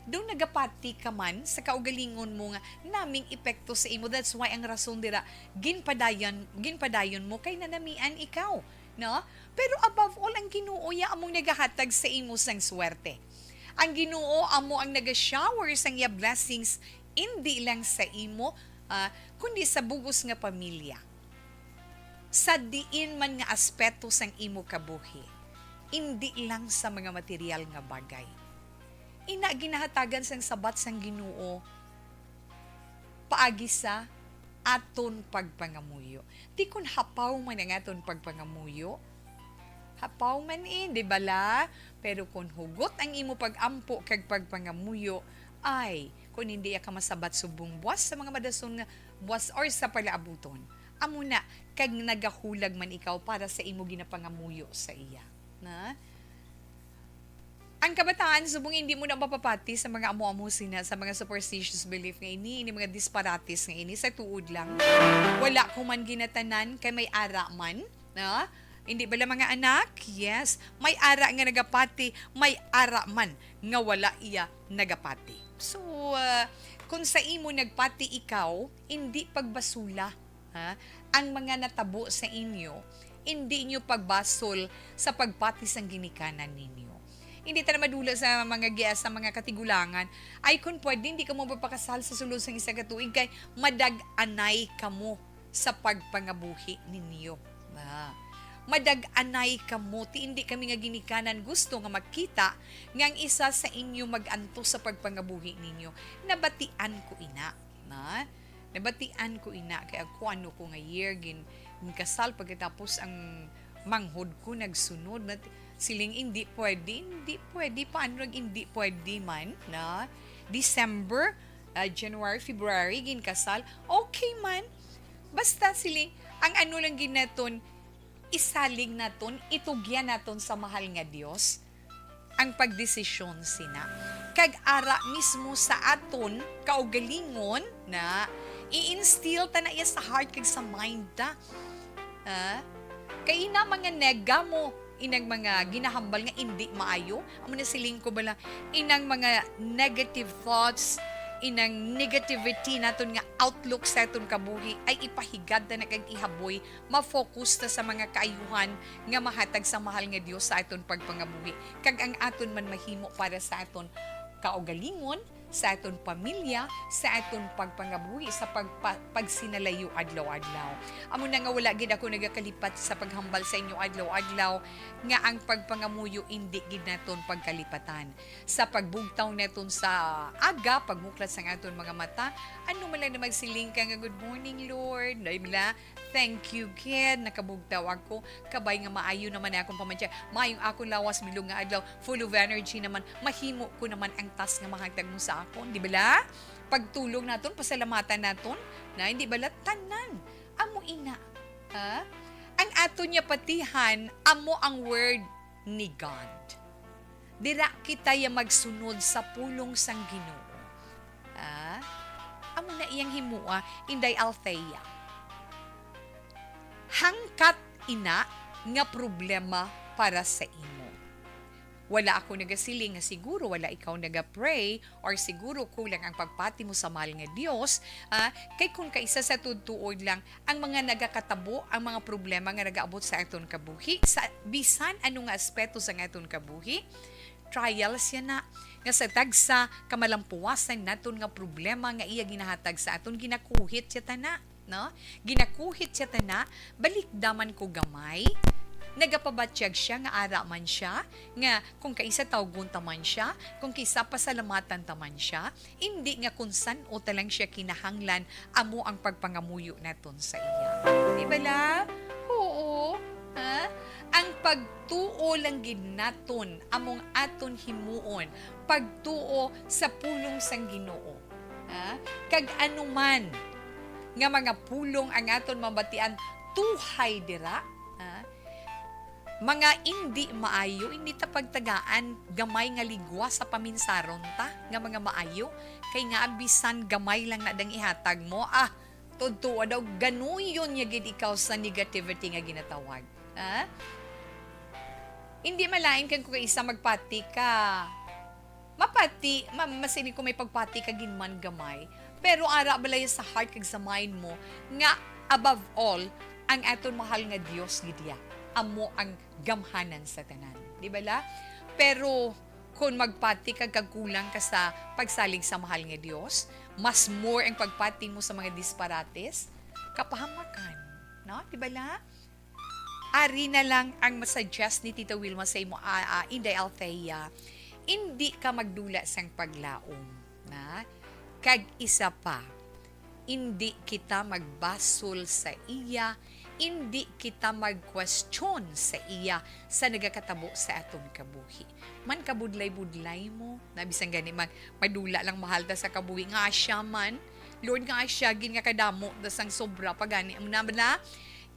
doon nagapati ka man sa kaugalingon mo nga naming epekto sa imo. That's why ang rason dira, ginpadayon mo kay nanamian ikaw. No? Pero above all, ang Ginoo ya among nagahatag sa imo sang swerte. Ang Ginoo amo ang naga-shower sang iya blessings hindi lang sa imo, kundi sa bugos nga pamilya. Sa diin man nga aspeto sang imo kabuhi. Hindi lang sa mga material nga bagay. Ina ginahatagan sang sabat sang Ginoo paagi sa aton pagpangamuyo. Di kun hapaw man ang aton pagpangamuyo, hapaw man di bala? Pero kung hugot ang imo pag-ampo kag pagpangamuyo, ay, kung hindi ka masabat subong buwas sa mga madason nga buwas or sa palaabuton, amo na, kag nagahulag man ikaw para sa imo ginapangamuyo sa iya. Na? Ang kabataan, subong hindi mo na mapapati sa mga amo-amusin na, sa mga superstitious belief nga ini mga disparates nga ini, sa tuod lang. Wala ko man ginatanan, kay may ara man, na? Hindi bala mga anak? Yes. May ara nga nagapati, may ara man nga wala iya nagapati. So, kung sa imo nagpati ikaw, hindi pagbasula. Ang mga natabo sa inyo, hindi nyo pagbasol sa pagpati sang ginikanan ninyo. Hindi tayo madula sa mga giya, sa mga katigulangan, ay kung pwede, hindi ka mo mapakasal sa sulod sang isa katuig, kay madag-anay ka mo sa pagpangabuhi ninyo. Madag-anay ka mo, ti hindi kami nga ginikanan gusto nga makita nga ang isa sa inyo mag-anto sa pagpangabuhi ninyo. Nabatian ko ina. nabatian ko ina kay ako ano ko nga year kasal pagkatapos ang manghod ko nagsunod na siling hindi pwede paano hindi pwede man na December, January, February kasal okay man basta siling ang ano lang ginaton isalig naton itugyan naton sa mahal nga Dios ang pagdesisyon sina kag ara mismo sa aton kaugalingon na i-instill ta na iya sa heart kag sa mind ta. Kay ina mga nega mo inang mga ginahambal nga hindi maayo amo na siling ko bala inang mga negative thoughts inang negativity naton nga outlook sa aton kabuhi ay ipahigad na kag ihaboy ma-focus ta sa mga kaayuhan nga mahatag sa mahal nga Dios sa aton pagpangabuhi kag ang aton man mahimo para sa aton kaugalingon sa aton pamilya, sa aton pagpangabuhi, sa pagsinalayo adlaw-adlaw. Amo na nga wala gid ako nagakalipat sa paghambal sa inyo adlaw-adlaw nga ang pagpangamuyo hindi gid naton pagkalipatan. Sa pagbugtaw naton sa aga, pagmuklat sa aton mga mata, ano man lang na magsiling ka nga good morning Lord, naimla, thank you kid, nakabugtaw ako, kabay nga maayo naman akong pamantya, maayong akong lawas bilog nga adlaw, full of energy naman, mahimo ko naman ang task nga mahatag mo sa akon, di bala? Pagtulong naton, pasalamatan naton, na hindi bala tanan, amo ina. Ha? Ang ato niya patihan, amo ang word ni God. Dira kita ya magsunod sa pulong sang Ginoo. Ha? Amo na iyang himua, inday Althea. Hangkat ina nga problema para sa imo. Wala ako nagasiling nga siguro wala ikaw nagapray or siguro kulang ang pagpati mo sa mahal nga Dios, kay kung kaisa sa tudtuod lang ang mga nagakatabo, ang mga problema nga nagaabot sa aton kabuhi, sa bisan ano nga aspeto sa aton kabuhi, trials yan na nga sa tagsa kamalampuwasan naton nga problema nga iya ginahatag sa aton ginakuhit siya tana, no? Ginakuhit siya tana, balik daman ko gamay. Nagapabatyag siya nga ara man siya, nga kung kaisa tawgon taman siya, kung kaisa pasalamatan taman siya, hindi nga kung san o talang siya kinahanglan, amo ang pagpangamuyo naton sa iya. Di ba la? Oo. Ha? Ang pagtuo lang gid naton, among aton himuon, pagtuo sa pulong sang Ginoo. Ha? Kag anuman nga mga pulong ang aton mabatian, tuhay dira, ha? Mga hindi maayo, hindi ta pagtagaan, gamay nga ligwa sa paminsaron ta, nga mga maayo, kay nga abisan gamay lang na dang ihatag mo, tudtuwa daw, ganuyon niya gid ikaw sa negativity nga ginatawag. Ha? Hindi malain kang kung isa magpati ka. Mapati, masinig ko may pagpati ka ginman gamay, pero ara balay sa heart kag sa mind mo, nga above all, ang aton mahal nga Dios gidya. Amo ang gamhanan sa tanan. Di ba la? Pero kung magpati ka kagkulang ka sa pagsalig sa mahal nga Dios, mas more ang pagpati mo sa mga disparates, kapahamakan. No? Di ba la? Ari na lang ang masuggest ni Tita Wilma sa imo, Inday Althea, hindi ka magdula sang paglaom. Na? Kag isa pa, hindi kita magbasol sa iya, hindi kita mag-question sa iya sa nagakatabo sa aton kabuhi. Man kabudlay-budlay mo, nabisang gani madula lang mahal ta sa kabuhi nga asya man. Lord nga asya gin nga kadamo dasang sobra pagani am na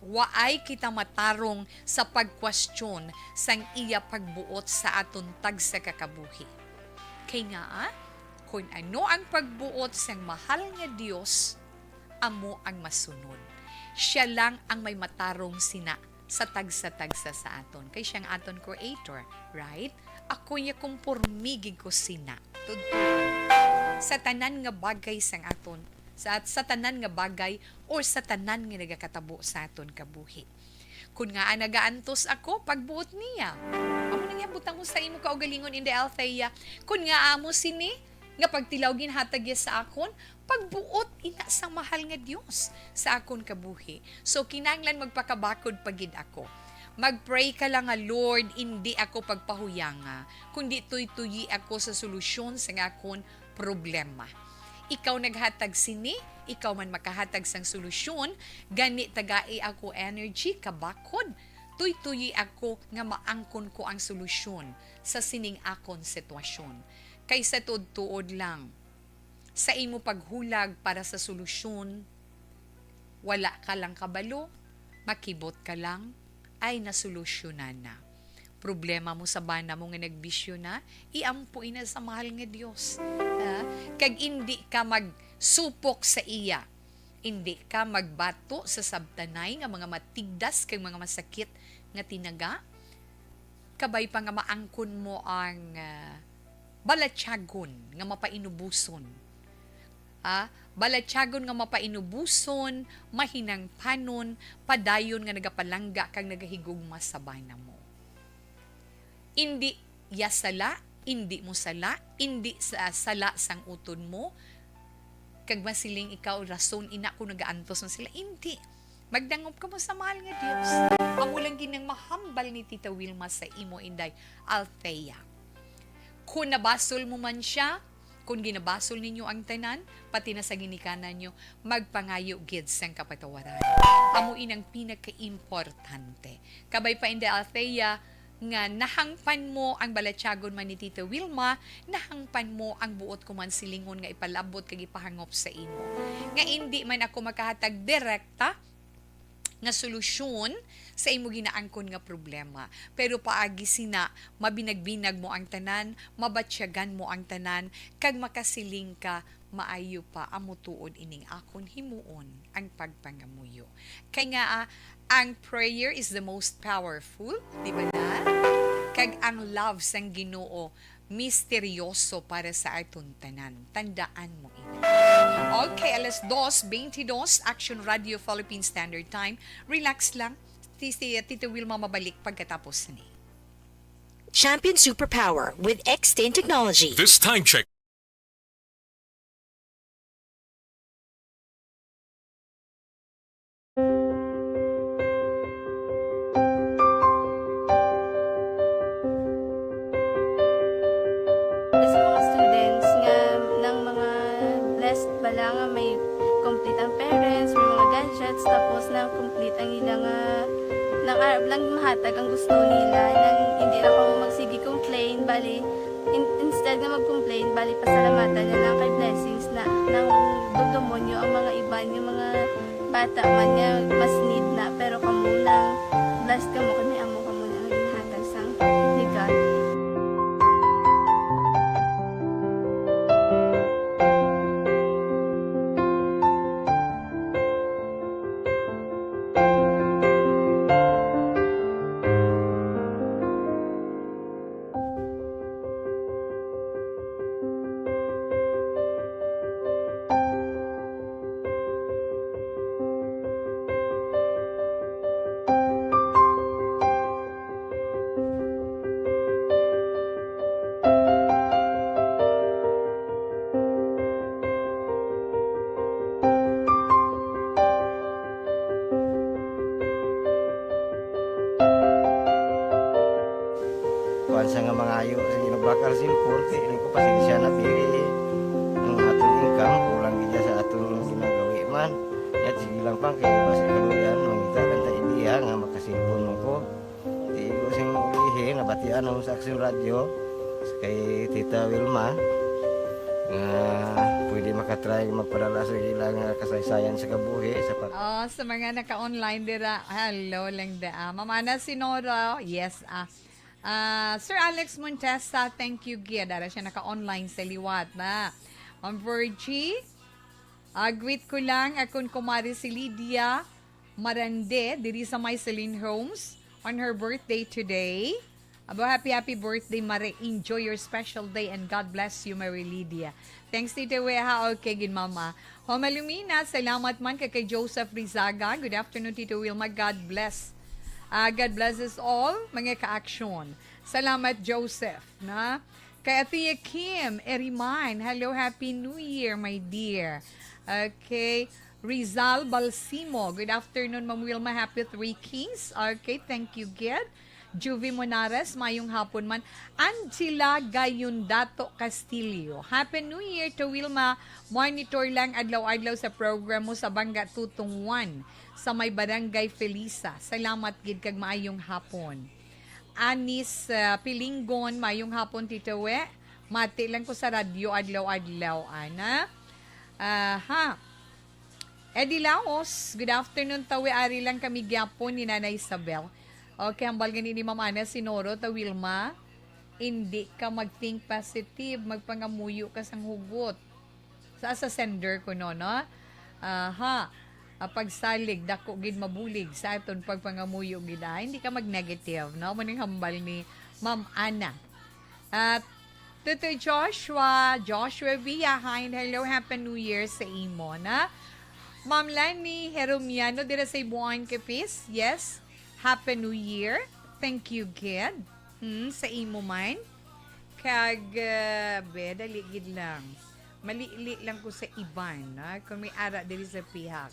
waay kita matarong sa pag-question sang iya pagbuot sa aton tag sa kakabuhi. Kay nga kung ano ang pagbuot sang mahal nga Dios, amo ang masunod. Siya lang ang may matarong sina sa tagsa-tagsa sa aton. Kay siyang aton creator, right? Ako niya kung purmigig ko sina. Sa tanan nga bagay sang aton, sa tanan nga bagay o sa tanan nga nagakatabo sa aton kabuhi. Kung nga nagaantos ako, pagbuot niya. Amo na nga butang mo sa imo kaugalingon in the Althea. Kung nga amo sini, nga pagtilaw ginhatag sa akon, pagbuot ina sa mahal nga Dios sa akon kabuhi. So kinahanglan magpakabakod pagid ako. Magpray ka lang nga Lord, hindi ako pagpahuyanga, kundi tuy-tuyi ako sa solusyon sa akon problema. Ikaw naghatag sini, ikaw man makahatag sang solusyon, gani tagai ako energy, kabakod, tuy-tuyi ako nga maangkon ko ang solusyon sa sining akon sitwasyon. Kaysa tuod-tuod lang, sa imo paghulag para sa solusyon, wala ka lang kabalo, makibot ka lang, ay nasolusyonan na. Problema mo sa bana mo nga nagbisyo na, iampuin na sa mahal nga Dios. Kag hindi ka magsupok sa iya, hindi ka magbato sa sabtanay nga mga matigdas kag mga masakit nga tinaga, kabay pa nga maangkon mo ang balatyagon nga mapainubuson. Balatyagon nga mapainubuson, mahinang panon, padayon nga nagapalangga kang nagahigugma sa bana mo. Hindi yasala, hindi mo sala, hindi sa sala sang uton mo, kag masiling ikaw rason ina ko nagaantos mo sila, hindi. Magdangop ka mo sa mahal nga Dios. Amo lang ginang mahambal ni Tita Wilma sa imo inday, Althea. Kung nabasol mo man siya, kung ginabasol ninyo ang tanan, pati na sa ginikanan nyo, magpangayo gid sang kapatawaran. Amo inang pinaka-importante. Kabay pa inday, Althea, nga nahangpan mo ang balatyagon man ni Tita Wilma, nahangpan mo ang buot ko man silingon nga ipalabot kag ipahangop sa imo. Nga hindi man ako makahatag direkta nga solusyon sa imo ginaangkon nga problema. Pero paagi sina, mabinag-binag mo ang tanan, mabatsyagan mo ang tanan, kag makasiling ka, maayo pa amutuod ining akon himuon ang pagpangamuyo. Kaya nga, ang prayer is the most powerful, di ba na? Kag ang love sang Ginoo misteryoso para sa aton tanan. Tandaan mo ina. Okay, 2:22, Action Radio Philippine Standard Time. Relax lang. Tita Wilma mabalik pagkatapos ni. Champion Superpower with X10 technology. This time check. Sa mga students nga ng mga blessed bala nga may complete ang parents, may mga gadgets, tapos na complete ang ilang nang lang mahatag ang gusto nila nang hindi na ako magsigi complain bali instead nga mag-complain bali pasalamatan na lang kay blessings na nang dudumonyo ang mga iba yung mga bata man nga mas need na pero kamo nang blessed kamo kami amo kamo na ginhatag sang ni God. Kuan sa nga mga ayo sa ginabakal simpur kay ini ko pasensya na pili ang atong income kulang gid sa atong ginagawi man at sige lang pang kay basi kaluyan mangita kan ta idea nga makasimpon mo ko di ko sing ulihi nabatian ang sa Action Radio kay Tita Wilma nga pwede makatry magpadala sa ilang kasaysayan sa kabuhi sa pag Sa mga naka-online dira, hello lang da. Mamana si Nora, yes, Sir Alex Montesa, thank you, Gia. Dara siya naka-online sa liwat na. Ma'am Virgie, greet ko lang akong kumari si Lydia Marande, diri sa my Celine Homes, on her birthday today. Aba, happy birthday, Mare. Enjoy your special day and God bless you, Mary Lydia. Thanks, Tita Weha. Okay, gin mama. Homalumina, salamat man kay Joseph Rizaga. Good afternoon, Tito Wilma. God bless. God bless us all, mga ka-aksyon. Salamat, Joseph. Na? Kay Atia Kim, Eriman, hello, Happy New Year, my dear. Okay. Rizal Balsimo, good afternoon, Ma'am Wilma. Happy Three Kings. Okay, thank you, Ged. Juvie Monares, mayong hapon man. Angela Gayundato Castillo. Happy New Year to Wilma. Monitor lang adlaw-adlaw sa program mo sa Bangga Tutong 1 sa may Barangay Felisa. Salamat gid kag maayong hapon. Anis Pilingon, mayong hapon Tito We. Mati lang ko sa radyo adlaw-adlaw ana. Eddie Laos, good afternoon tawi ari lang kami gyapon ni Nanay Isabel. Okay, hambal gani ni Ma'am Ana Sinoro ta Wilma. Hindi ka mag-think positive, magpangamuyo ka sang hugot. Sa sender ko no. Pagsalig dako gid mabulig sa aton pagpangamuyo gid. Hindi ka mag-negative, no? Maning hambal ni Ma'am Ana. At Tuto Joshua Villahain, hello, Happy New Year sa imo, na? Ma'am Lani Heromiano, dira sa Ibuan Kepis, yes, Happy New Year. Thank you, kid. Sa imo man. Kag, dali gid lang. Mali lang ko sa iban, na? Kung may ara diri sa pihak.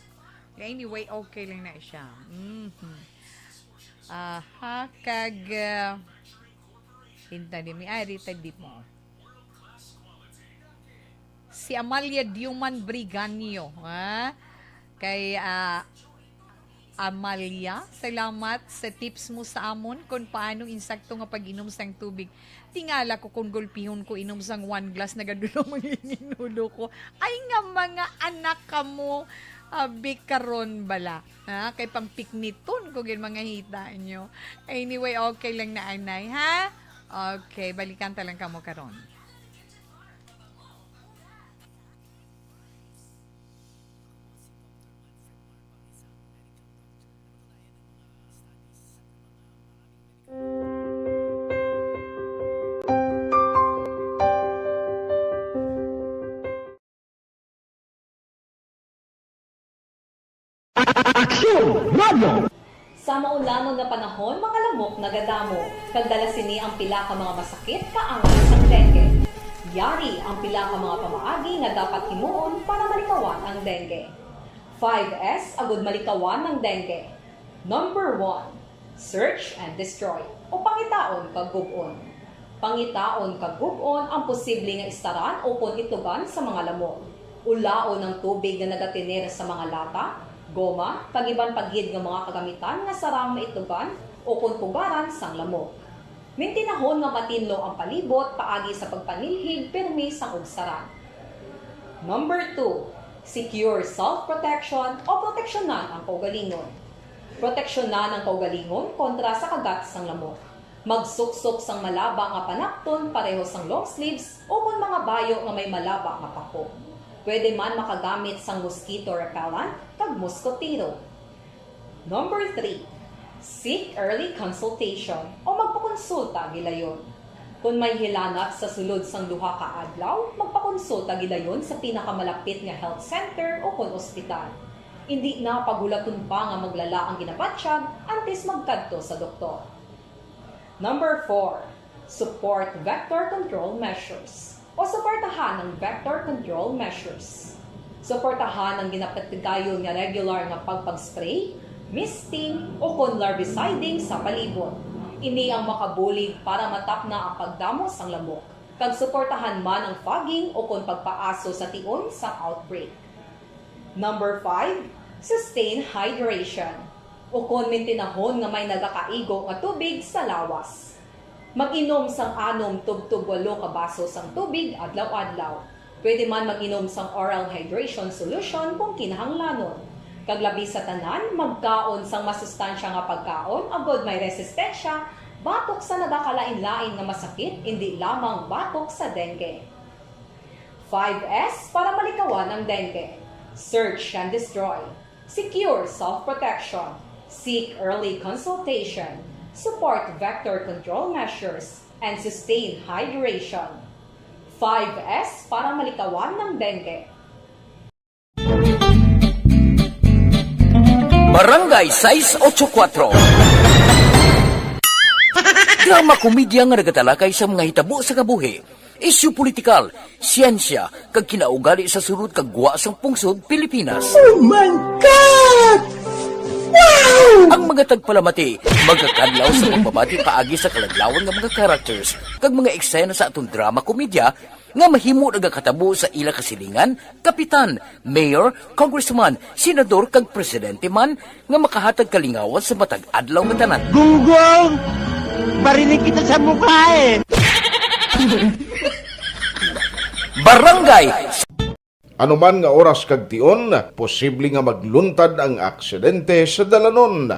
Anyway, okay lang na siya. Kag, hintani, may ari tadi mo. Si Amalia Diuman Briganio, kay Amalia, salamat sa tips mo sa amon kung paano insakto nga pag-inom sang tubig. Tingala ko kung gulpihon ko inom sang 1 glass na gadulo manginginulo ko. Ay nga mga anak ka mo, bikaron bala. Kay pang pikniton ko gin mga hita nyo. Anyway, okay lang na anay, ha? Okay, balikan talang ka mo karon. Sa maulamog nga panahon, mga lamok nagadamo. Kagdala sini ang pila ka mga masakit kaangay sang dengue. Yari ang pila ka mga pamaagi nga dapat himuon para malikawan ang dengue. 5S agud malikawan ng dengue. Number 1, search and destroy o pangitaon kag gub-on. Pangitaon kag gub-on ang posible nga istaran o kon itugan sa mga lamok. Ulaon ng tubig na nagatinir sa mga lata, goma, kagiban paghid ng mga kagamitan nga sarang maitugan o kuntugaran sang lamok. Mintinahon nga matinlo ang palibot paagi sa pagpanilhig permi sang ugsaran. Number 2, secure self-protection o proteksyonan ang kaugalingon. Proteksyonan ang kaugalingon kontra sa kagat sang lamok. Magsuksok sang malaba nga panakton pareho sang long sleeves o kung mga bayo nga may malaba nga pako. Pwede man makagamit sang mosquito repellent kag mosquitero. Number 3, seek early consultation o magpakonsulta gilayon. Kung may hilanat sa sulod sang duha ka adlaw, magpakonsulta gilayon sa pinakamalapit nga health center o kon ospital. Hindi na pagulaton pa nga maglala ang ginabatsyag antes magkadto sa doktor. Number 4, support vector control measures o suportahan ng vector control measures. Suportahan ang ginapatigayon nga regular nga pagpag-spray, misting o kon larviciding sa palibot. Ini ang makabulig para matapna ang pagdamos sang lamok. Kag suportahan man ang fogging o kon pagpaaso sa tion sa outbreak. Number 5, sustain hydration o kon mintinahon nga may nagakaigo nga tubig sa lawas. Mag-inom sang 6 tub 8 ka baso sang tubig adlaw-adlaw. Pwede man mag-inom sang oral hydration solution kung kinahanglanon. Kaglabi sa tanan, magkaon sang masustansya nga pagkaon agod may resistensya batok sa nagakalain-lain nga masakit, hindi lamang batok sa dengue. 5S para malikawan ang dengue. Search and destroy. Secure self-protection. Seek early consultation. Support vector control measures, and sustain hydration. 5S para malikawan ng dengue. Barangay 684. Drama komedya nga nagatalakay sa mga hitabo sa kabuhi, isyu politikal, siyensya, kag kinaugali sa sulod kag guwa sang pungsod Pilipinas. Oh my God! Ang mga tagpalamati magkakadlaw sa pagbabati paagi sa kalaglawan nga mga characters kag mga eksena sa atong drama komedya nga mahimo nagakatabo sa ila kasilingan, kapitan, mayor, congressman, senador kag presidente man nga makahatag kalingawan sa matag adlaw nga tanan. Gunggong! Barinig kita sa mukha eh! Barangay Anuman nga oras kag tion, posible nga magluntad ang aksidente sa dalanon.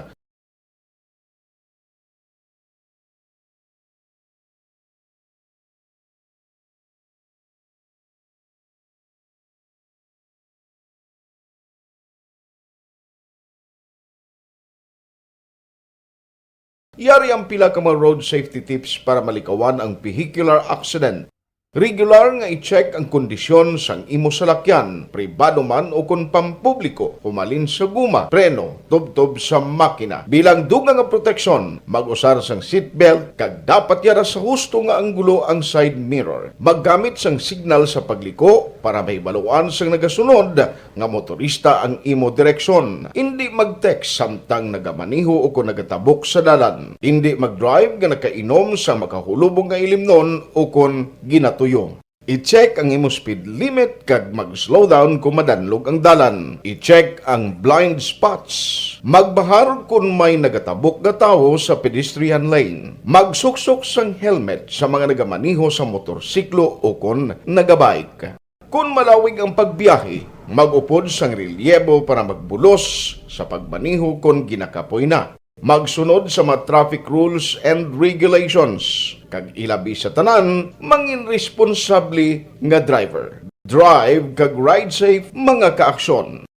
Yari ang pila ka mga road safety tips para malikawan ang vehicular accident. Regular nga i-check ang kondisyon sang imo salakyan, pribado man o kung pampubliko, humalin sa guma, preno, tubtob sa makina. Bilang dugang nga proteksyon, mag-usar sang seatbelt, kag dapat yara sa husto nga anggulo ang side mirror. Maggamit sang signal sa pagliko para may baluan sang nagasunod nga motorista ang imo direksyon. Hindi mag-text samtang nagamaniho o kung nagatabok sa dalan. Hindi mag-drive nga nakainom sa makahulubong nga ilimnon o kung ginato I-check ang imo speed limit kag mag-slow down kung madanlog ang dalan. I-check ang blind spots. Magbahar kung may nagatabok na tao sa pedestrian lane. Magsuksok sang helmet sa mga nagamaniho sa motorsiklo o kung nagabike. Kung malawig ang pagbiyahe, mag-upod sang relyebo para magbulos sa pagmaniho kung ginakapoy na. Magsunod sa mga traffic rules and regulations. Kag ilabi sa tanan, mangin responsable nga driver. Drive kag ride safe mga kaaksyon.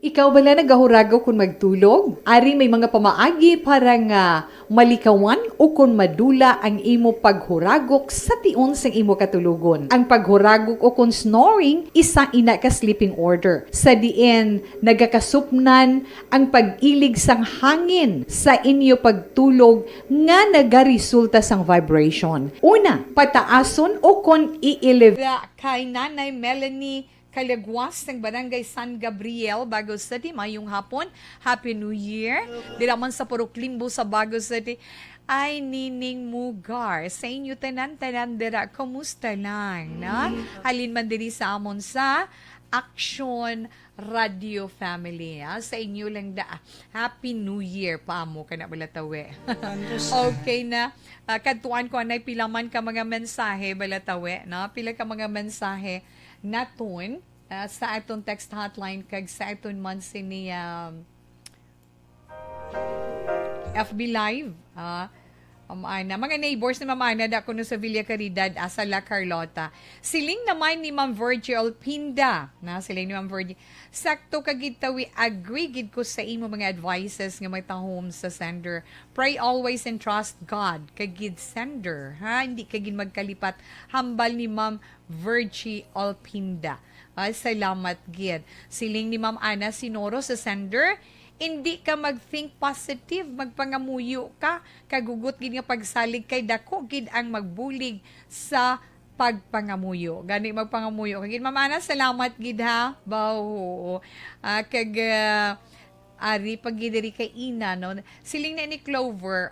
Ikaw bala nagahuragaw kung magtulog? Ari may mga pamaagi para nga malikawan o kung madula ang imo paghuragok sa tion sang imo katulugon. Ang paghuragok o kung snoring, isa ina ka sleeping order. Sa diin, nagakasupnan ang pag-ilig sang hangin sa inyo pagtulog nga nagaresulta sang vibration. Una, pataason o kung i-elevate. Kay Nanay Melanie Kalagwas ng Barangay San Gabriel, Bago City, mayong hapon. Happy New Year. Di naman sa Puruklimbo sa Bago City. Ay, Nining Mugar. Sa inyo tanan-tanan dira, kumusta lang, na? Halin man diri sa amon sa Action Radio Family. Sa inyo lang da. Happy New Year pa mo ka na balatawe. Okay na. Kadtuan ko anay pila man ka mga mensahe balatawe, na? Pila ka mga mensahe naton sa atong text hotline kag sa aton man sini FB Live. Mga neighbors ni Ma'am Ana da kuno sa Villa Caridad, asa La Carlota. Siling naman ni Ma'am Virgil Pinda. Siling ni Ma'am Virgil. Sakto kagid tawi, agree gid ko sa imo mga advices nga may tahom sa sender. Pray always and trust God kagid sender. Hindi kagid magkalipat. Hambal ni Ma'am Virgil Pinda. Salamat gid. Siling ni Ma'am Ana Sinoro sa sender. Hindi ka mag-think positive, magpangamuyo ka, kagugot gid nga pagsalig kay dako gid ang magbulig sa pagpangamuyo. Gani magpangamuyo. Kagid mamana, salamat gid ha. Baw. Ari pagidiri kay Ina, no. Siling na ni Clover,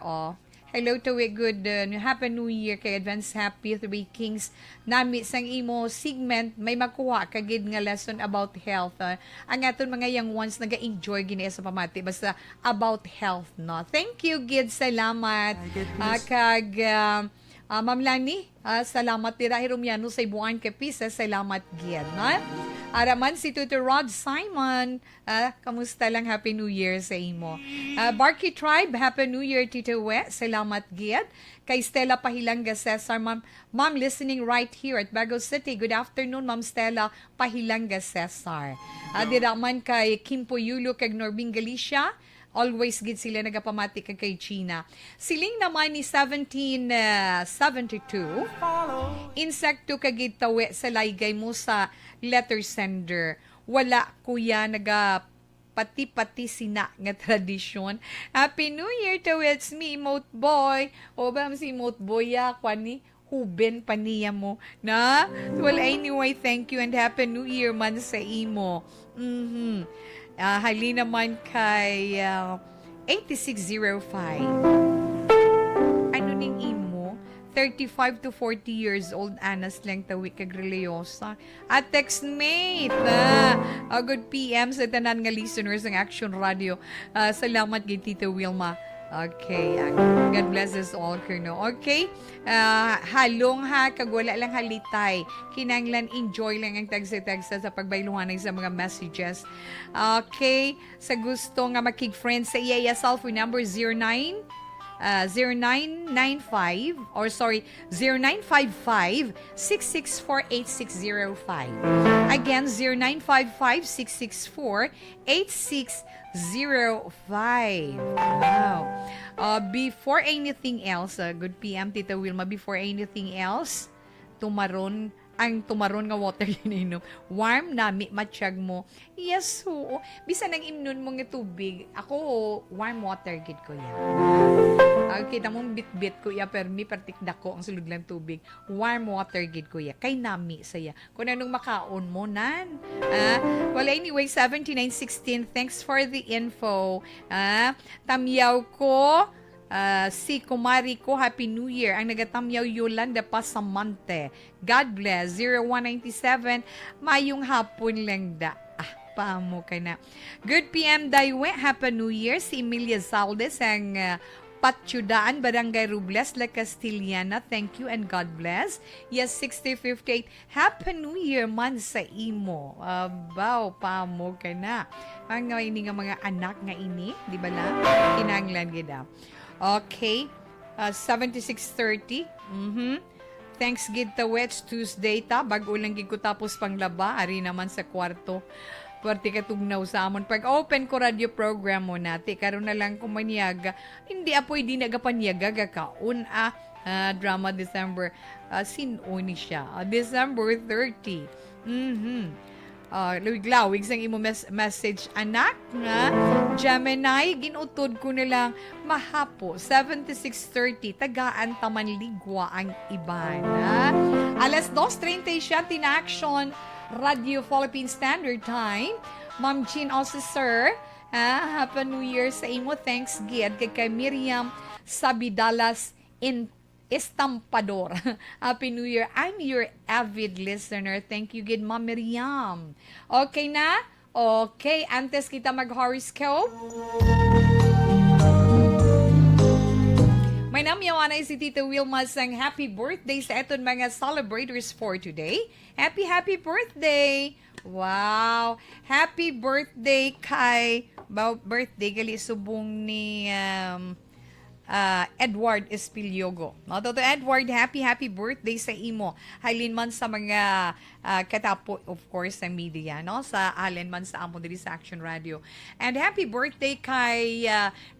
hello to we good Happy New Year kay Advance Happy Three Kings. Nami sang imo segment may makuha kagid nga lesson about health. Ang aton mga young ones naga-enjoy gini sa pamati basta about health, no. Thank you gid, salamat. Ma'am Lani, salamat tira Hirumiano sa ibuan kay Pisa, salamat gid, no. Araman si Tutor Rod Simon, kamusta lang, Happy New Year sa imo. Barky Tribe, Happy New Year Tito We, salamat gid. Kay Stella Pahilanga Cesar, Ma'am listening right here at Bago City. Good afternoon, Ma'am Stella Pahilanga Cesar. Diraman kay Kimpo Yulo kag Norbing Galicia. Always gid sila nagapamati kay China. Siling naman ni 1772. Insekto kagid tawe sa laygay mo sa letter sender. Wala kuya pati-pati sina nga tradisyon. Happy New Year to it's me, Mote Boy. O ba si Mote Boy kwani huben pa niya mo. Na? Well, anyway, thank you and Happy New Year man sa imo. Hali naman kay 8605. Ano ning imo? 35 to 40 years old, Anas lang tawi kag religyosa. At textmate, good PM sa tanan nga listeners ng Action Radio. Salamat kay Tita Wilma. Okay, God bless us all, Kerno. Okay, halong ha, kag wala lang halitay. Kinanglan, enjoy lang ang tagsa-tagsa sa pagbayluhanay sa mga messages. Okay, sa gusto nga makig-friend sa iya, cellphone number 0995 or sorry 0955-664-8605. Again, 0955-664-8605. Wow. Before anything else, good PM Tita Wilma, before anything else, tumaron nga water ininom. Warm na, matsyag mo. Yes, oo. Bisan ang imnon mo nga tubig, ako, warm water gid ko yan. Kita mong bit-bit ko ya, pero mi partikda ko ang sulod lang tubig. Warm water gid ko ya. Kay nami saya. Kung anong makaon mo, nan. Well, anyway, 7916, thanks for the info. Tamyaw ko, si Kumari ko, Happy New Year. Ang nagatamyaw Yolanda Pasamante. God bless. 0197, mayong hapon lang da. Paamo ka na. Good PM, Daiwe. Happy New Year. Si Emilia Zaldes ang Patyudaan, Barangay Rubles, La Castillana. Thank you and God bless. Yes, 6058. Happy New Year man sa imo. Baw, paamo ka na. Ang ini nga mga anak nga ini, di ba na? Kinanglan gida. Okay, 7630. Thanks gid ta Wets Tuesday ta. Bago lang gid ko tapos panglaba. Ari naman sa kwarto. Pwerte ka tugnaw sa amon. Pag open ko radio program mo nati. Karoon na lang kumanyaga. Hindi apoy di nagapanyaga. Gakaon drama December. Sinuni siya. December 30. Lawig sang imo message anak nga Gemini ginutod ko nilang mahapo 7630 tagaan taman ligwa ang iban. Alas 2:30 siya tin-action Radio Philippine Standard Time. Ma'am Jean also sir, Happy New Year sa imo. Thanks gid kay Miriam Sabidalas in Estampador. Happy New Year. I'm your avid listener. Thank you, good Ma'am Miriam. Okay na? Okay. Antes kita mag-horoscope. May namyawan ay si Tita Wilma sang happy birthday sa eton mga celebrators for today. Happy birthday! Wow! Happy birthday kay birthday gali subong ni Edward Espiliogo. Toto Edward, happy birthday sa imo. Halin man sa mga katapo, of course, sa media, no? Sa halin man sa amon diri sa Action Radio. And happy birthday kay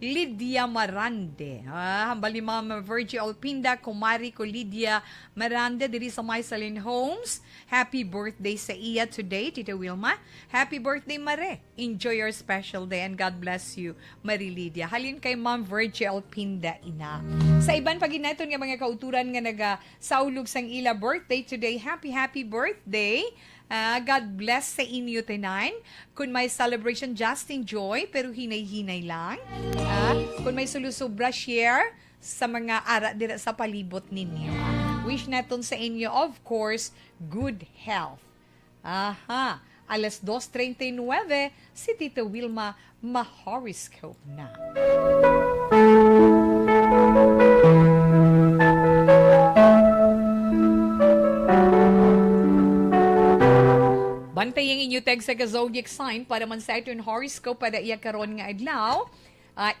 Lydia Marande. Hambali Ma'am Virgie Alpinda, kumari ko Lydia Marande diri sa Myselin Homes. Happy birthday sa iya today, Tita Wilma. Happy birthday, Mare. Enjoy your special day and God bless you, Marie Lydia. Halin kay Ma'am Virgie Alpinda ina. Sa iban paginaton nga mga kauturan nga naga saulog sang ila birthday today, happy birthday. God bless sa inyo tonight. Kung may celebration, just enjoy, pero hinay-hinay lang. Kung may sulusubra, share sa mga ara dira sa palibot ninyo. Wish naton sa inyo, of course, good health. Alas 2:39, si Tita Wilma ma-horoscope na. Bantay ang inyo tag sa zodiac sign para man sa Saturn horoscope para iya karon nga adlaw,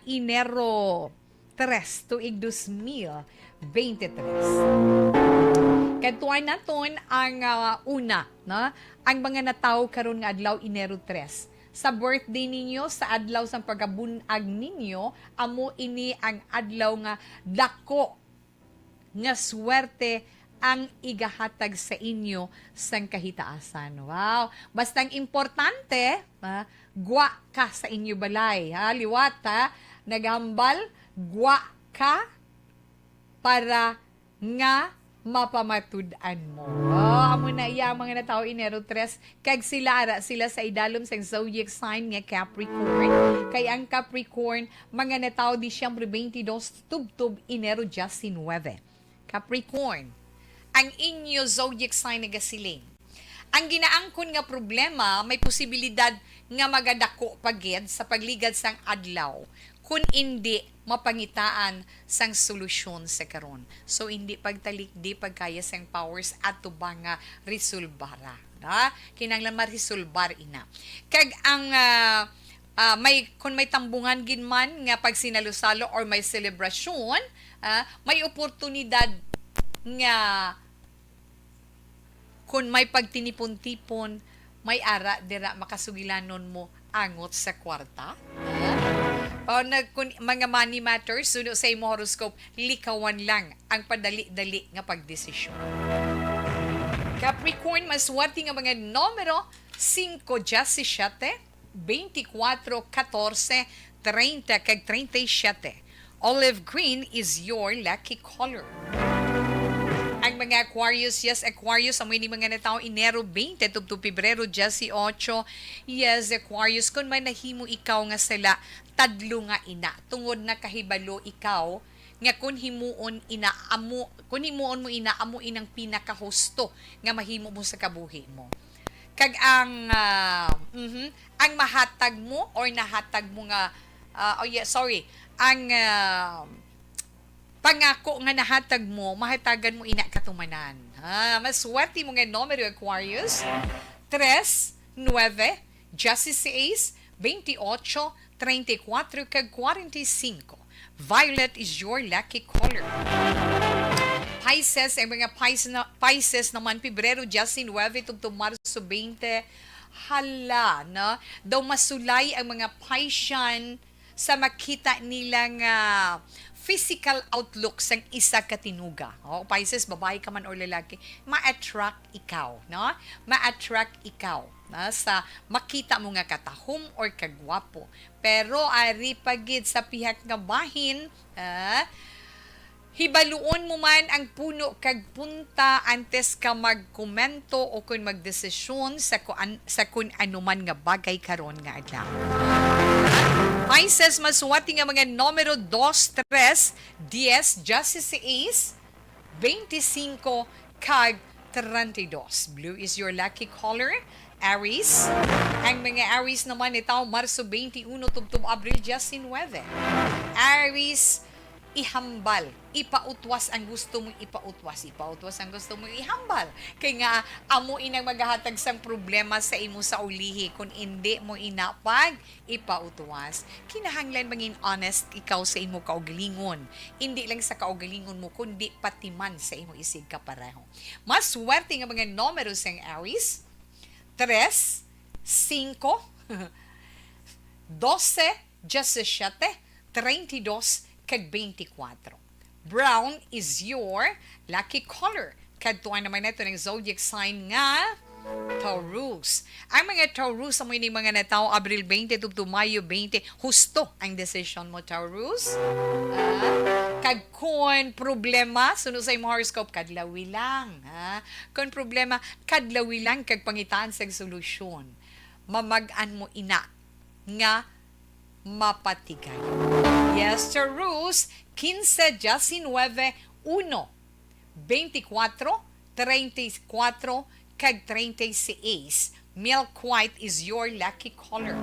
Enero 3 tuig 2023. Kadtuan naton ang una, no? Ang mga natawo karon nga adlaw Enero 3. Sa birthday ninyo, sa adlaw sa pagkabunag ninyo, amo ini ang adlaw nga dako nga swerte ang igahatag sa inyo sang kahitaasan. Wow! Bastang importante, gwa ka sa inyo balay. Liwat, naghambal, gwa ka para nga mapamatud-an mo. Oh, amo na iya mga natao Enero 3 kag sila sa idalom sa zodiac sign nga Capricorn. Kay ang Capricorn mga natao Disyembre 22 tubtob Enero 19. Capricorn, ang inyo zodiac sign nga siling. Ang ginaangkon nga problema may posibilidad nga magadako pagid sa pagligad sang adlaw kung hindi mapangitaan sang solusyon sa karon. So hindi pagtalik di pagkaya sang powers ato ba nga resolbara. Kinanglan marisolbar ina. Kag ang kung may tambungan ginman nga pag sinalo-salo or may selebrasyon, may oportunidad nga kung may pagtinipon-tipon, may ara dira makasugilanon mo angot sa kwarta. Kung mga money matters, suno sa imo horoscope, likawan lang ang padali-dali nga pagdesisyon. Capricorn, maswerte nga mga numero 5, 17, 24, 14, 30, kag 37. Olive green is your lucky color. Ang mga Aquarius, yes, Aquarius, amoy ni mga natao Enero 20, tubto Pebrero 18. Yes, Aquarius, kung may nahimo ikaw nga sila, tadlo nga ina. Tungod na kahibalo ikaw, nga kung himuon mo ina, amo inang pinakahusto nga mahimo mo sa kabuhi mo. Kag ang mahatag mo or nahatag mo nga, ang pangako nga nahatag mo, mahatagan mo ina katumanan. Maswerte mo nga numero Aquarius. 3, 9, 16, 28, 34, kag 45. Violet is your lucky color. Pisces, ay mga Pisces naman, Pebrero 19, tubto Marso 20. Hala, no? Daw masulay ang mga Piscian sa makita nilang physical outlook sang isa ka tinuga. Pisces, babae ka man or lalaki, ma-attract ikaw, no? Ma-attract ikaw sa makita mo nga katahom or kagwapo. Pero ari pagid sa pihak nga bahin, hibaluon mo man ang puno kag punta antes ka magkomento o kung magdesisyon sa kung ano man nga bagay karon nga adlaw. Pisces, maswati nga mga numero 2, 3, 10, 16, 25, kag 32. Blue is your lucky color. Aries, ang mga Aries naman itaw Marso 21, tubtob Abril 19. Aries, ihambal, ipautwas ang gusto mo ipautwas ang gusto mo ihambal. Kaya nga, amo inang maghahatag sang problema sa imo sa ulihi kung hindi mo inapag ipautwas. Kinahanglan maging honest ikaw sa imo kaugalingon. Hindi lang sa kaugalingon mo, kundi pati man sa imo isig kapareho. Mas swerte nga mga numero sang Aries, 3, 5, 12, 17, 32, kag 24. Brown is your lucky color. Kadtuan naman nato ng zodiac sign nga Taurus. Ang mga Taurus sa mga mga natao Abril 20 to Mayo 20, husto ang decision mo Taurus. Kag kun problema suno sa imong horoscope kadlawi lang. Kun problema kadlawi lang kag pangitaan sa solusyon. Mamag-an mo ina nga mapatigay. Yes, Taurus, 15, 19, 1, 24, 34, kag 36. Milk white is your lucky color.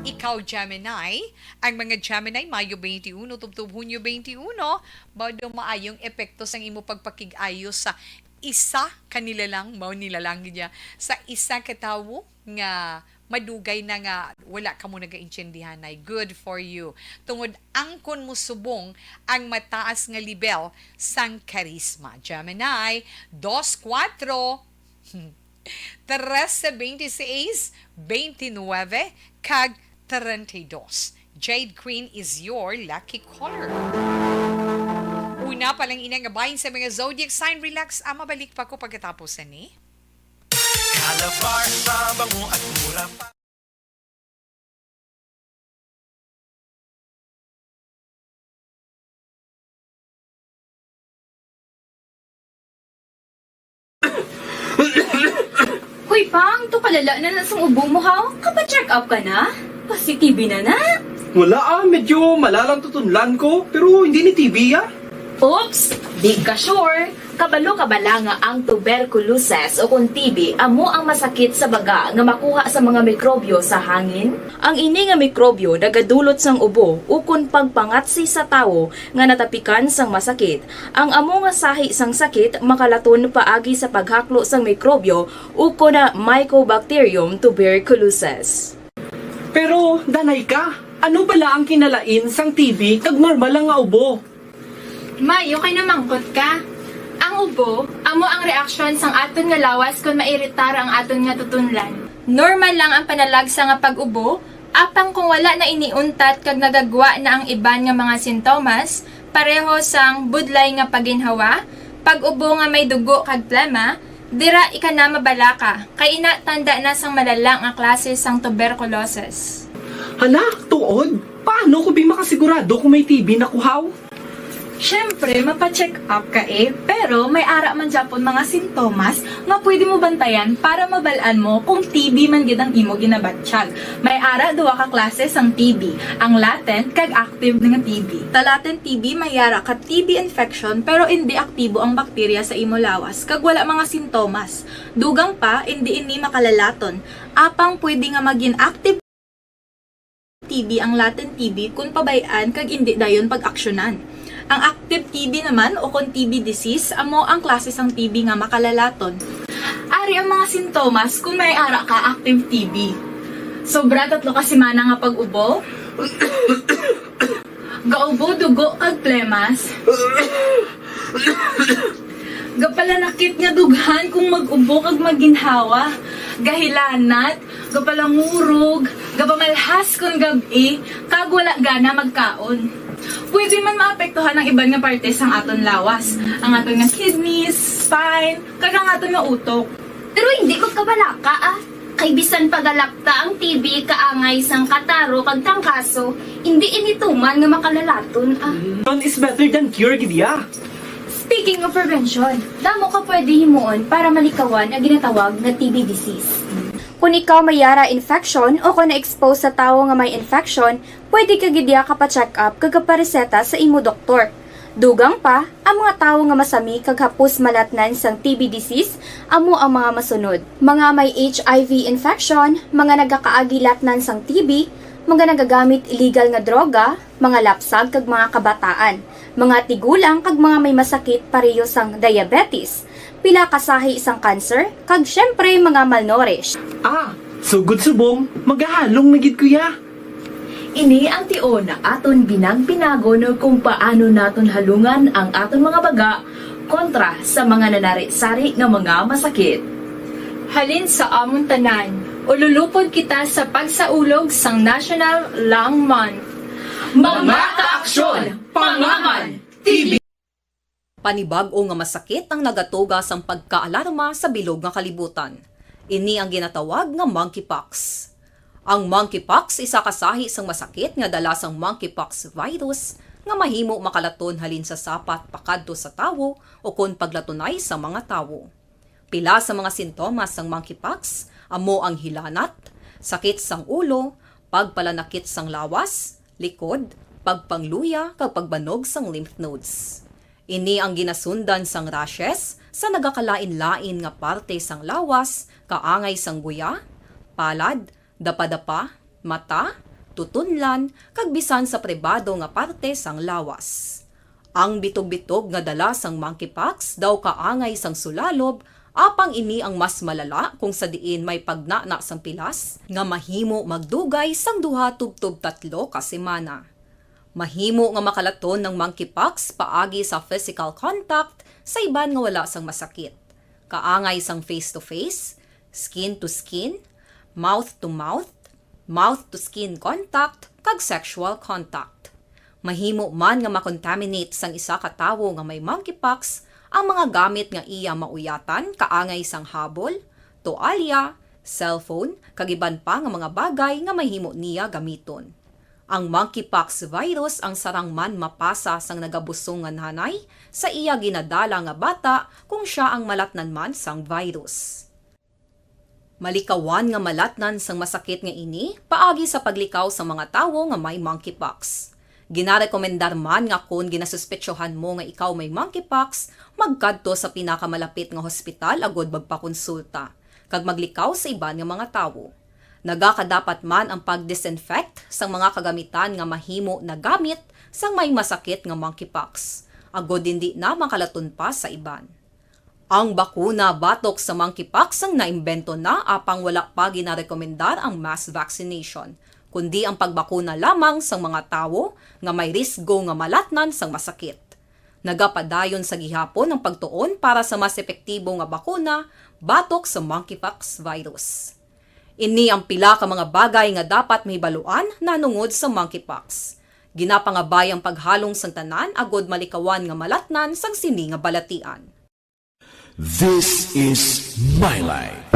Ikaw, Gemini, ang mga Gemini, Mayo 21, tubtob Hunyo 21, bado maayong epekto sang imo pagpakig-ayo sa isa kanila lang, mao nila lang niya, sa isa katawo nga madugay na nga wala ka mo nagaintindihan ay good for you. Tungod angkon mo subong ang mataas nga level sang karisma. Gemini, 2, 4, 13, 26, 29, kag 32. Jade green is your lucky color. Una pa lang inang abayin sa mga zodiac sign. Relax, mabalik pa ko pagkatapos ni. Calabar, mabango at mura pa. Pang, to kalala na nasang ubo mo haw. Kapa-check up ka na? Positive na na. Wala medyo malalang tutunlan ko, pero hindi ni TV Oops! Di ka sure. Kabalo-kabala nga ang tuberculosis o kung TB amo ang masakit sa baga nga makuha sa mga mikrobyo sa hangin. Ang ini nga mikrobyo nagadulot sang ubo ukon pagpangatsi sa tawo nga natapikan sang masakit. Ang amo nga sahi sang sakit makalaton paagi sa paghaklo sang mikrobyo ukon na Mycobacterium tuberculosis. Pero, danay ka, ano bala ang kinalain sang TB kag normal lang nga ubo? Mayo kay namangkot ka. Ang ubo, amo ang reaksyon sang aton nga lawas kung mairitar ang aton nga tutunlan. Normal lang ang panalagsa nga pag-ubo, apang kung wala na iniuntat kag nagagwa na ang iban nga mga sintomas, pareho sang budlay nga paginhawa, pag-ubo nga may dugo kag plema, dira ika na mabalaka, kay ina tanda na sang malalang ang klase sang tuberculosis. Hala, tuod? Paano ko makasigurado kung may TB na kuhaw? Siyempre, mapacheck up ka pero may ara man Japon mga sintomas nga pwede mo bantayan para mabalaan mo kung TB man gid ang imo ginabatsyag. May ara duwa ka klase sang TB, ang latent kag active nga TB. Ta latent TB may ara ka TB infection pero hindi aktibo ang bakterya sa imo lawas kag wala mga sintomas. Dugang pa hindi ini makalalaton. Apang pwede nga maging active TB ang latent TB kung pabayaan kag hindi dayon pag-aksyonan. Ang active TB naman o kung TB disease, amo ang klase sang TB nga makalalaton. Ari ang mga sintomas kung may ara ka active TB. Sobra 3 ka semana nga pag-ubo. Gaubo, dugo, kag plemas. Gapalanakit nga dughan kung mag-ubo kag maginhawa. Gahilanat, gapalangurog, gapamalhas kung gabi, kag wala gana magkaon. Pwede man maapektuhan ang iban nga parte sang aton lawas. Ang aton nga kidneys, spine, kag ang aton nga utok. Pero hindi ko kabalaka Kay bisan pagalakta ang TB kaangay sang kataro kag tangkaso, hindi inituman nga makalalaton None is better than cure, gidya. Speaking of prevention, damo ka pwede himuon para malikawan ang ginatawag na TB disease. Kung ikaw may yara infection o kung na-expose sa tao nga may infection, pwede ka gidya ka pa-check up kag pareseta sa imo doktor. Dugang pa, ang mga tao nga masami kag hapos malatnan sang TB disease, amo ang mga masunod. Mga may HIV infection, mga nagakaagilatnan sang TB, mga nagagamit illegal nga droga, mga lapsag kag mga kabataan, mga tigulang kag mga may masakit pareho sang diabetes, pila kasahi isang cancer, kag syempre mga malnourished. Sugod subong, magahalong nagid kuya. Ini ang tion na aton binag-binago no kung paano naton halungan ang aton mga baga kontra sa mga nanari-sari nga mga masakit. Halin sa amon tanan, ululupod kita sa pagsaulog sang National Lung Month. Mga kaaksyon, pangaman, TB! Panibag-o nga masakit ang nagatuga sang pagkaalarma sa bilog nga kalibutan. Ini ang ginatawag nga monkeypox. Ang monkeypox isa kasahi sang masakit nga dala sang monkeypox virus nga mahimo makalaton halin sa sapat pakadto sa tawo o kon paglatunay sa mga tawo. Pila sa mga sintomas sang monkeypox amo ang hilanat, sakit sang ulo, pagpalanakit sang lawas, likod, pagpangluya kag pagbanog sang lymph nodes. Ini ang ginasundan sang rashes sa nagakalain-lain nga parte sang lawas, kaangay sang guya, palad, dapadapa, mata, tutunlan, kag bisan sa pribado nga parte sang lawas. Ang bitog-bitog nga dala sang monkeypox daw kaangay sang sulalob, apang ini ang mas malala kung sa diin may pagnana sang pilas nga mahimo magdugay sang 2 tubtob 3 ka semana. Mahimo nga makalaton ng monkeypox paagi sa physical contact sa iban nga wala sang masakit. Kaangay sang face-to-face, skin-to-skin, mouth-to-mouth, mouth-to-skin contact, kag sexual contact. Mahimo man nga makontaminate sang isa ka tawo nga may monkeypox ang mga gamit nga iya mauyatan kaangay sang habol, toalya, cellphone, kag iban pa nga mga bagay nga mahimo niya gamiton. Ang monkeypox virus ang sarang man mapasa sang nagabusong nga nanay sa iya ginadala nga bata kung siya ang malatnan man sang virus. Malikawan nga malatnan sang masakit nga ini, paagi sa paglikaw sa mga tawo nga may monkeypox. Ginarekomendar man nga kung ginasuspetsyohan mo nga ikaw may monkeypox, magkadto sa pinakamalapit nga hospital agod magpakonsulta, kag maglikaw sa iban nga mga tawo. Nagakadapat man ang pag-disinfect sang mga kagamitan nga mahimo na gamit sang may masakit nga monkeypox, agod hindi na makalaton pa sa iban. Ang bakuna batok sa monkeypox ang naimbento na apang wala pa ginarekomendar ang mass vaccination, kundi ang pagbakuna lamang sa mga tawo nga may risgo nga malatnan sang masakit. Nagapadayon sa gihapon ang pagtuon para sa mas epektibo nga bakuna batok sa monkeypox virus. Ini ang pila ka mga bagay nga dapat mahibaluan nanungod sa monkeypox. Ginapangabay ang paghalong sang tanan agod malikawan nga malatnan sang sini nga balatian. This is my life.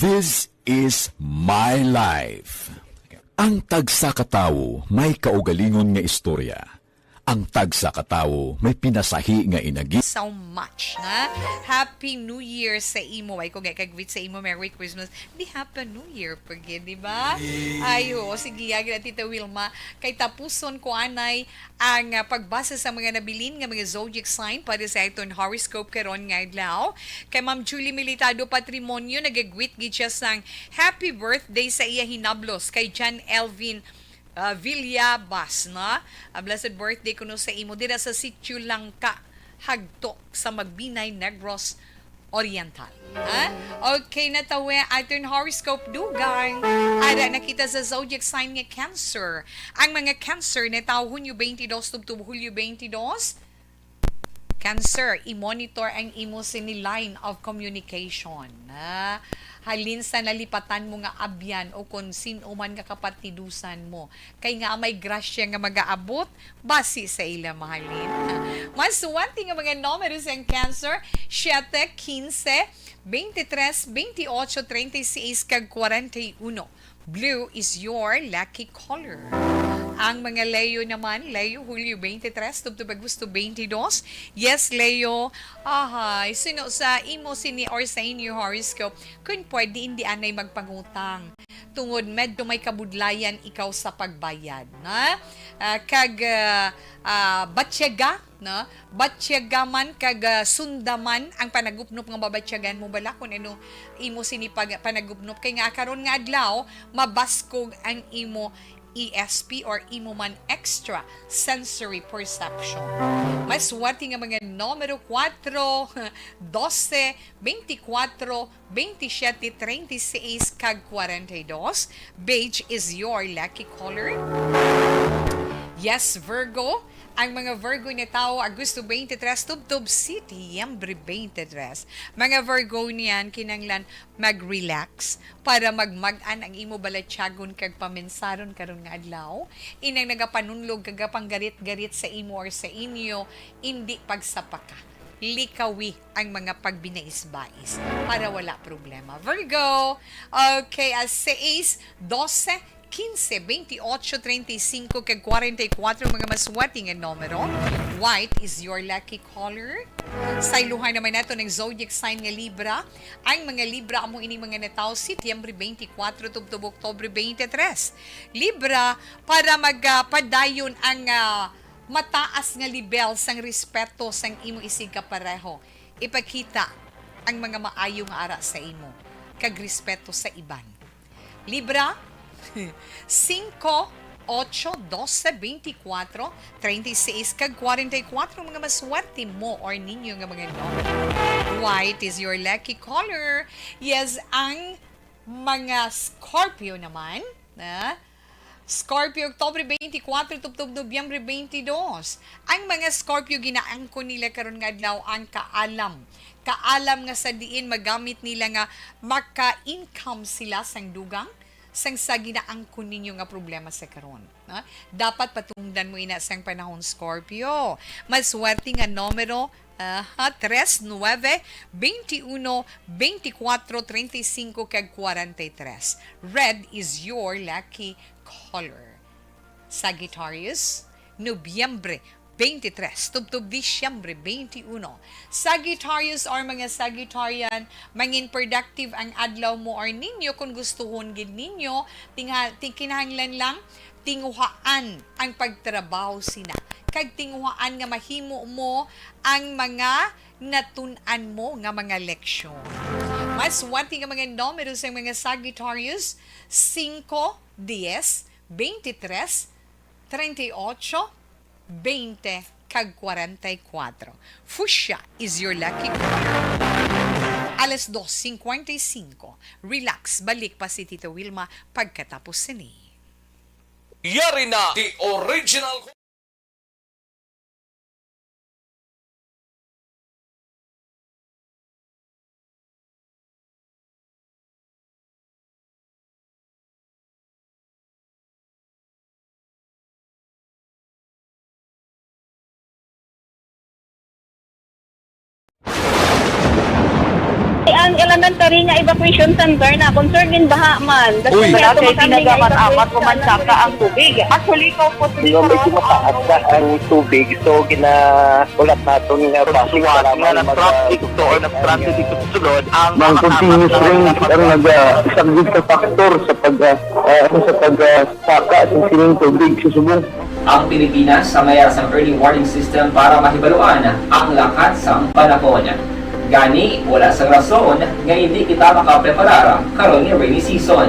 This is my life. Ang tagsa ka tawo may kaugalingon nga istorya. Ang tagsa ka tawo may pinasahi nga inagi. So much, na? Happy New Year sa imo. Ay, kung kag-greet sa imo, Merry Christmas. Di Happy New Year pagin, di ba? Ay, sige, agad Tita Wilma. Kay tapuson ko anay ang pagbasa sa mga nabilin nga mga zodiac sign para sa itong horoscope karon nga adlaw. Kay Ma'am Julie Militado Patrimonio, nag-greet gid siya sang happy birthday sa iya hinablos kay John Elvin Villabas, no? Blessed birthday kuno sa imo dira sa Sitio Langka, Hagtok sa Magbinay, Negros Oriental. Ha? Okay, natawe aton horoscope dugang. Ada nakita sa zodiac sign nga Cancer. Ang mga Cancer na tawo Hunyo 22 tubtub Hulyo 22. Cancer, i-monitor ang imo sini line of communication. Halin sa nalipatan mo nga abyan o kung sino man nga kapatidusan mo. Kay nga may grasya nga mag-aabot, basi sa ila mahalin. Mas suwanti nga mga numero sa Cancer, 7, 15, 23, 28, 36, kag 41. Blue is your lucky color. Ang mga Leo naman, Leo, Hulyo 23, tubtub Agosto 22. Yes, Leo. Sino sa imo sini or sa inyo horoscope, kung pwede hindi anay magpangutang. Tungod medyo may kabudlayan ikaw sa pagbayad. Na? Batsyaga, no? Batsyaga man, sundaman, ang panagupnop nga babatsyagan mo bala kung ano imo sini panagupnop. Kaya nga karon nga adlaw, mabaskog ang imo ESP or imo man extra sensory perception. Mas wati nga mga numero 4, 12, 24, 27, 36, kag 42. Beige is your lucky color. Yes, Virgo. Ang mga Virgo na tao, Agosto 23, tubtub Setyembre 23. Mga Virgo niyan, kinanglan mag-relax para magmagan ang imo balatyagon kag pamensaron karon nga adlaw. Inang nagapanunlog kag panggarit-garit sa imo or sa inyo, hindi pagsapaka. Likawi ang mga pagbinais-bais para wala problema. Virgo, okay, as 6, 12, 15, 28, 35, kag 44 mga maswati nga numero. White is your lucky color. Sa iluhan naman nato ng zodiac sign nga Libra. Ang mga Libra amo ini mga nataw Setyembre 24 tubtub Oktubre 23. Libra para magpadayon ang mataas nga level sang respeto sang imo isig kapareho. Ipakita ang mga maayo nga ara sa imo kag respeto sa iban. Libra 5, 8, 12, 24, 36, kag 44 mga maswerte mo or ninyo nga mga numero. White is your lucky color. Yes, ang mga Scorpio naman, Scorpio, Oktubre 24, tubtub Nobyembre 22. Ang mga Scorpio, ginaangko nila karon nga adlaw ang kaalam. Kaalam nga sa diin magamit nila nga maka-income sila sang dugang sang sa ginaangkon ninyo nga problema sa karon. Dapat patungdan mo ina sang panahon Scorpio. Maswerte nga numero 3, 9, 21, 24, 35, kag 43. Red is your lucky color. Sagittarius, Nobyembre 23, tubtub Disyembre 21. Sagittarius or mga Sagittarian, mangin productive ang adlaw mo or ninyo kung gustuhon gid ninyo, kinahanglan lang tinguhaan ang pagtrabaho sina. Kag tinguhaan nga mahimo mo ang mga natun-an mo nga mga leksyon. Mas wati nga mga numero sa mga Sagittarius, 5, 10, 23, 38, 20, kag 44. Fuchsia is your lucky color. Alas 2:55. Relax, balik pa si Tita Wilma pagkatapos sini. Yari na the original. Ang elementary nga evacuation center na concern din baha man. Uy, kasi pinagamat-amat kumansaka ang tubig. Actually, po medyo mataas na ang tubig. So, ginaulat natin nga pasuwat nga nag-traffic to or nag-traffic dito sa sulod. Ang continuous range ang nag-subject sa factor sa pagsaka sa sining tubig sa subong. Ang Pilipinas sa mayroon sa early warning system para mahibaluan ang lakat sa panahon. Gani, wala sa rason nga hindi kita makapreparar karon ni rainy season.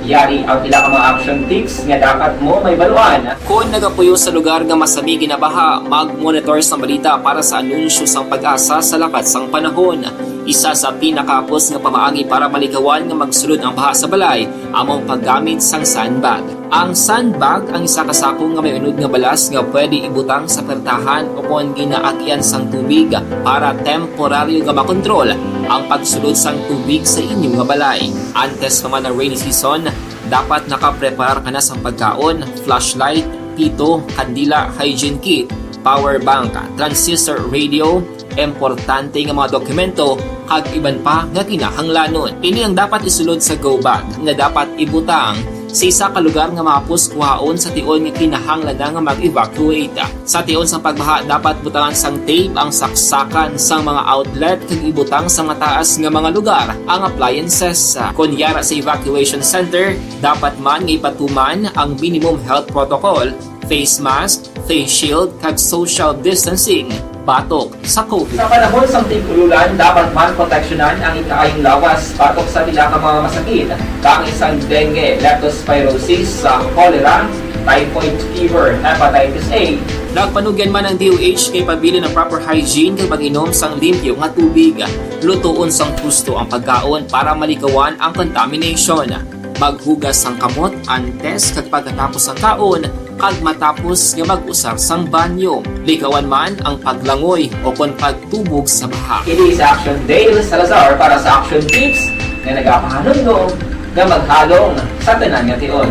Yari ang pila ka mga action tips nga dapat mo may baluan. Kung nagapuyo sa lugar nga masabi ginabaha, mag-monitor sa balita para sa anunsyo sang pag-asa sa lakat sang panahon. Isa sa pinakapos nga pamaagi para malikawan nga magsulod ang baha sa balay, among paggamit sang sandbag. Ang sandbag ang isa kasakong nga may unod nga balas nga pwede ibutang sa pertahan upon ginaagyan sang tubig para temporaryo nga makontrol ang pagsulod sang tubig sa inyong nga balay. Antes naman ng rainy season, dapat nakapreparar ka na sa pagkaon, flashlight, pito, kandila, hygiene kit, power bank, transistor radio, importante nga mga dokumento, kag iban pa nga kinahanglanon. Ini ang dapat isulod sa go bag nga dapat ibutang sa isa ka lugar nga mapos kuhaon sa tion nga kinahanglan nga mag-evacuate. Sa tion sa pagbaha, dapat butangan sang tape ang saksakan sang mga outlet kag ibutang sa taas nga mga lugar ang appliances. Kunyara sa evacuation center, dapat man nga ipatuman ang minimum health protocol, face mask, face shield kag social distancing. Batok sa COVID. Sa panahon sa tigululan, dapat man proteksyonan ang ikaayong lawas batok sa pila ka mga masakit. Kang isang dengue, leptospirosis, cholera, typhoid fever, hepatitis A. Nagpanugyan man ang DOH kay pabili ng proper hygiene kay pag-inom sang limpyo nga tubig. Lutuon sang gusto ang pagkaon para malikawan ang contamination. Maghugas sang kamot antes kag pagkatapos ang kaon kag matapos nga mag-usar sang banyo. Likawan man ang paglangoy o kon pagtubog sa baha. It is Action Dale Salazar para sa Action Tips na nagapahanong nga maghalong sa tanan nga tion.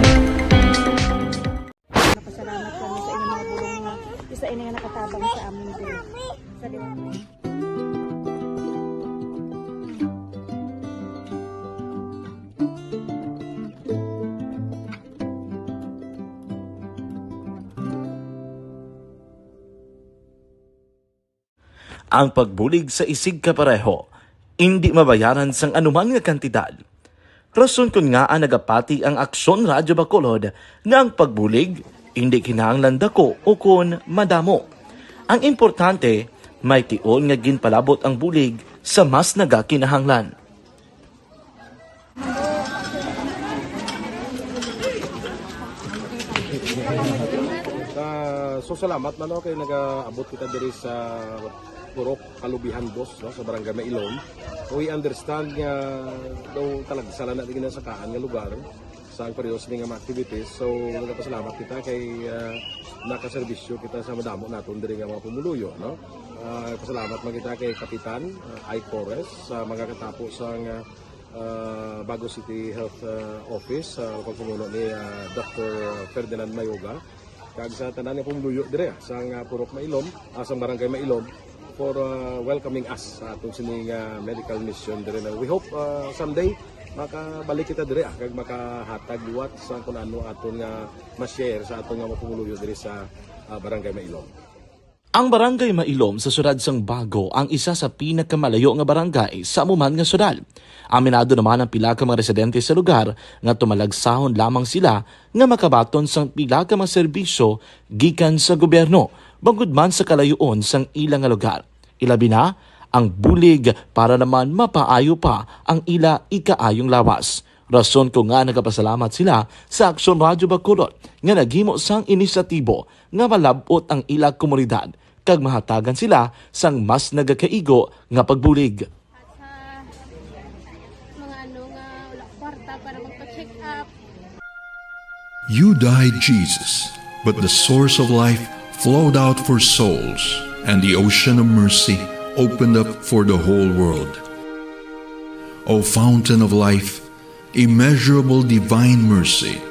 Napasalamat kami sa inyong mga bulong nga isa ini nga nakatabang sa amin din. Sa liwanag. Ang pagbulig sa isig kapareho, hindi mabayaran sang anuman nga kantidad. Rason kun nga ang nagapati ang Aksyon Radyo Bacolod nga ang pagbulig, hindi kinahanglan dako o kun madamo. Ang importante, may tion nga ginpalabot ang bulig sa mas nagakinahanglan. So salamat man kay nag-abot kita diri sa Purok Kalubihan Boss no, sa Barangay Mailon. We understand nga daw talagsala na din sa kaan nga lugar sa periyos nga mga activities. So nagpasalamat kita kay nakaserbisyo kita sa madamo naton diri nga mga pumuluyo no. Pasalamat man kita kay Kapitan I. Torres sa mga katapos ang Bago City Health Office sa pagpumuno ni Dr. Ferdinand Mayoga. Kag sa tanan nga pumuluyo dire sa Purok Mailom, sa Barangay Mailom for welcoming us sa atong sining medical mission dire. We hope someday makabalik kita dire kag makahatag liwat sa kun ano aton nga ma-share sa aton nga mapumuluyo dire sa Barangay Mailom. Ang barangay Mailom sa syudad sang Bago ang isa sa pinakamalayo nga barangay sa amuman nga syudad. Aminado naman ang pila ka mga residente sa lugar nga tumalagsahon lamang sila nga makabaton sang pila ka mga serbisyo gikan sa gobyerno bangod man sa kalayuon sang ilang nga lugar. Ilabi na ang bulig para naman mapaayo pa ang ila ikaayong lawas. Rason ko nga nagapasalamat sila sa Aksyon Radyo Bacolod nga naghimo sang inisyatibo nga malabot ang ila komunidad kag mahatagan sila sang mas nagakaigo nga pagbulig. You died, Jesus, but the source of life flowed out for souls, and the ocean of mercy opened up for the whole world. O fountain of life, immeasurable divine mercy,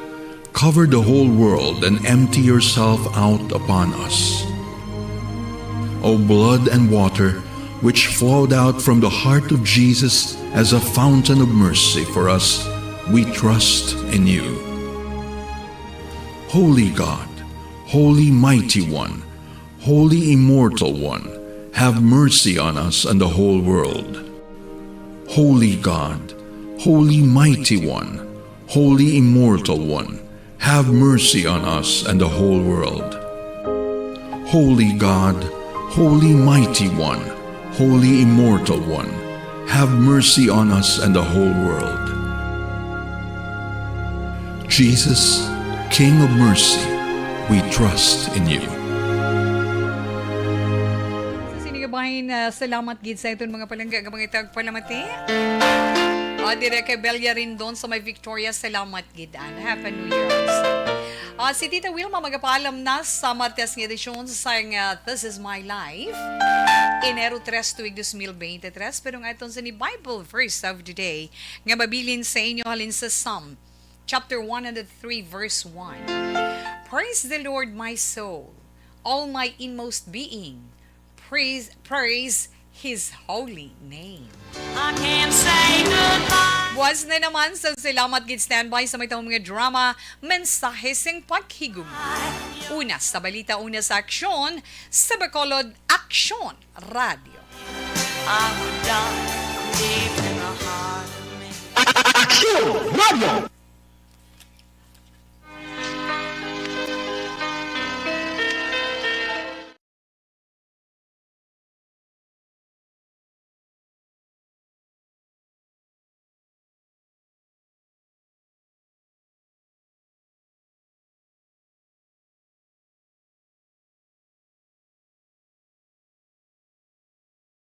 cover the whole world and empty yourself out upon us. O blood and water, which flowed out from the heart of Jesus as a fountain of mercy for us, we trust in you. Holy God, Holy Mighty One, Holy Immortal One, have mercy on us and the whole world. Holy God, Holy Mighty One, Holy Immortal One, have mercy on us and the whole world. Holy God, Holy Mighty One, Holy Immortal One, have mercy on us and the whole world. Jesus, King of mercy, we trust in you. Sinigabahin salamat gid sa itong mga palangga nga mga tagpalamati. Dire kay Belia rin doon sa may Victoria, salamat gid. Happy New Year also. Si Tita Wilma magapaalam na sa Martes nga edisyon sa This Is My Life. Enero 3 tuig 2023. Pero nga itong sa ni Bible verse of the day nga mabilin sa inyo halin sa Psalm chapter 103 verse 1. Praise the Lord my soul, all my inmost being. Praise His holy name. I can't say goodbye. Was na naman sa salamat gid standby sa may taong mga drama, mensahe sing paghigugma. Una sa balita, una sa aksyon, sa Bacolod Aksyon Radio. Aksyon Radio!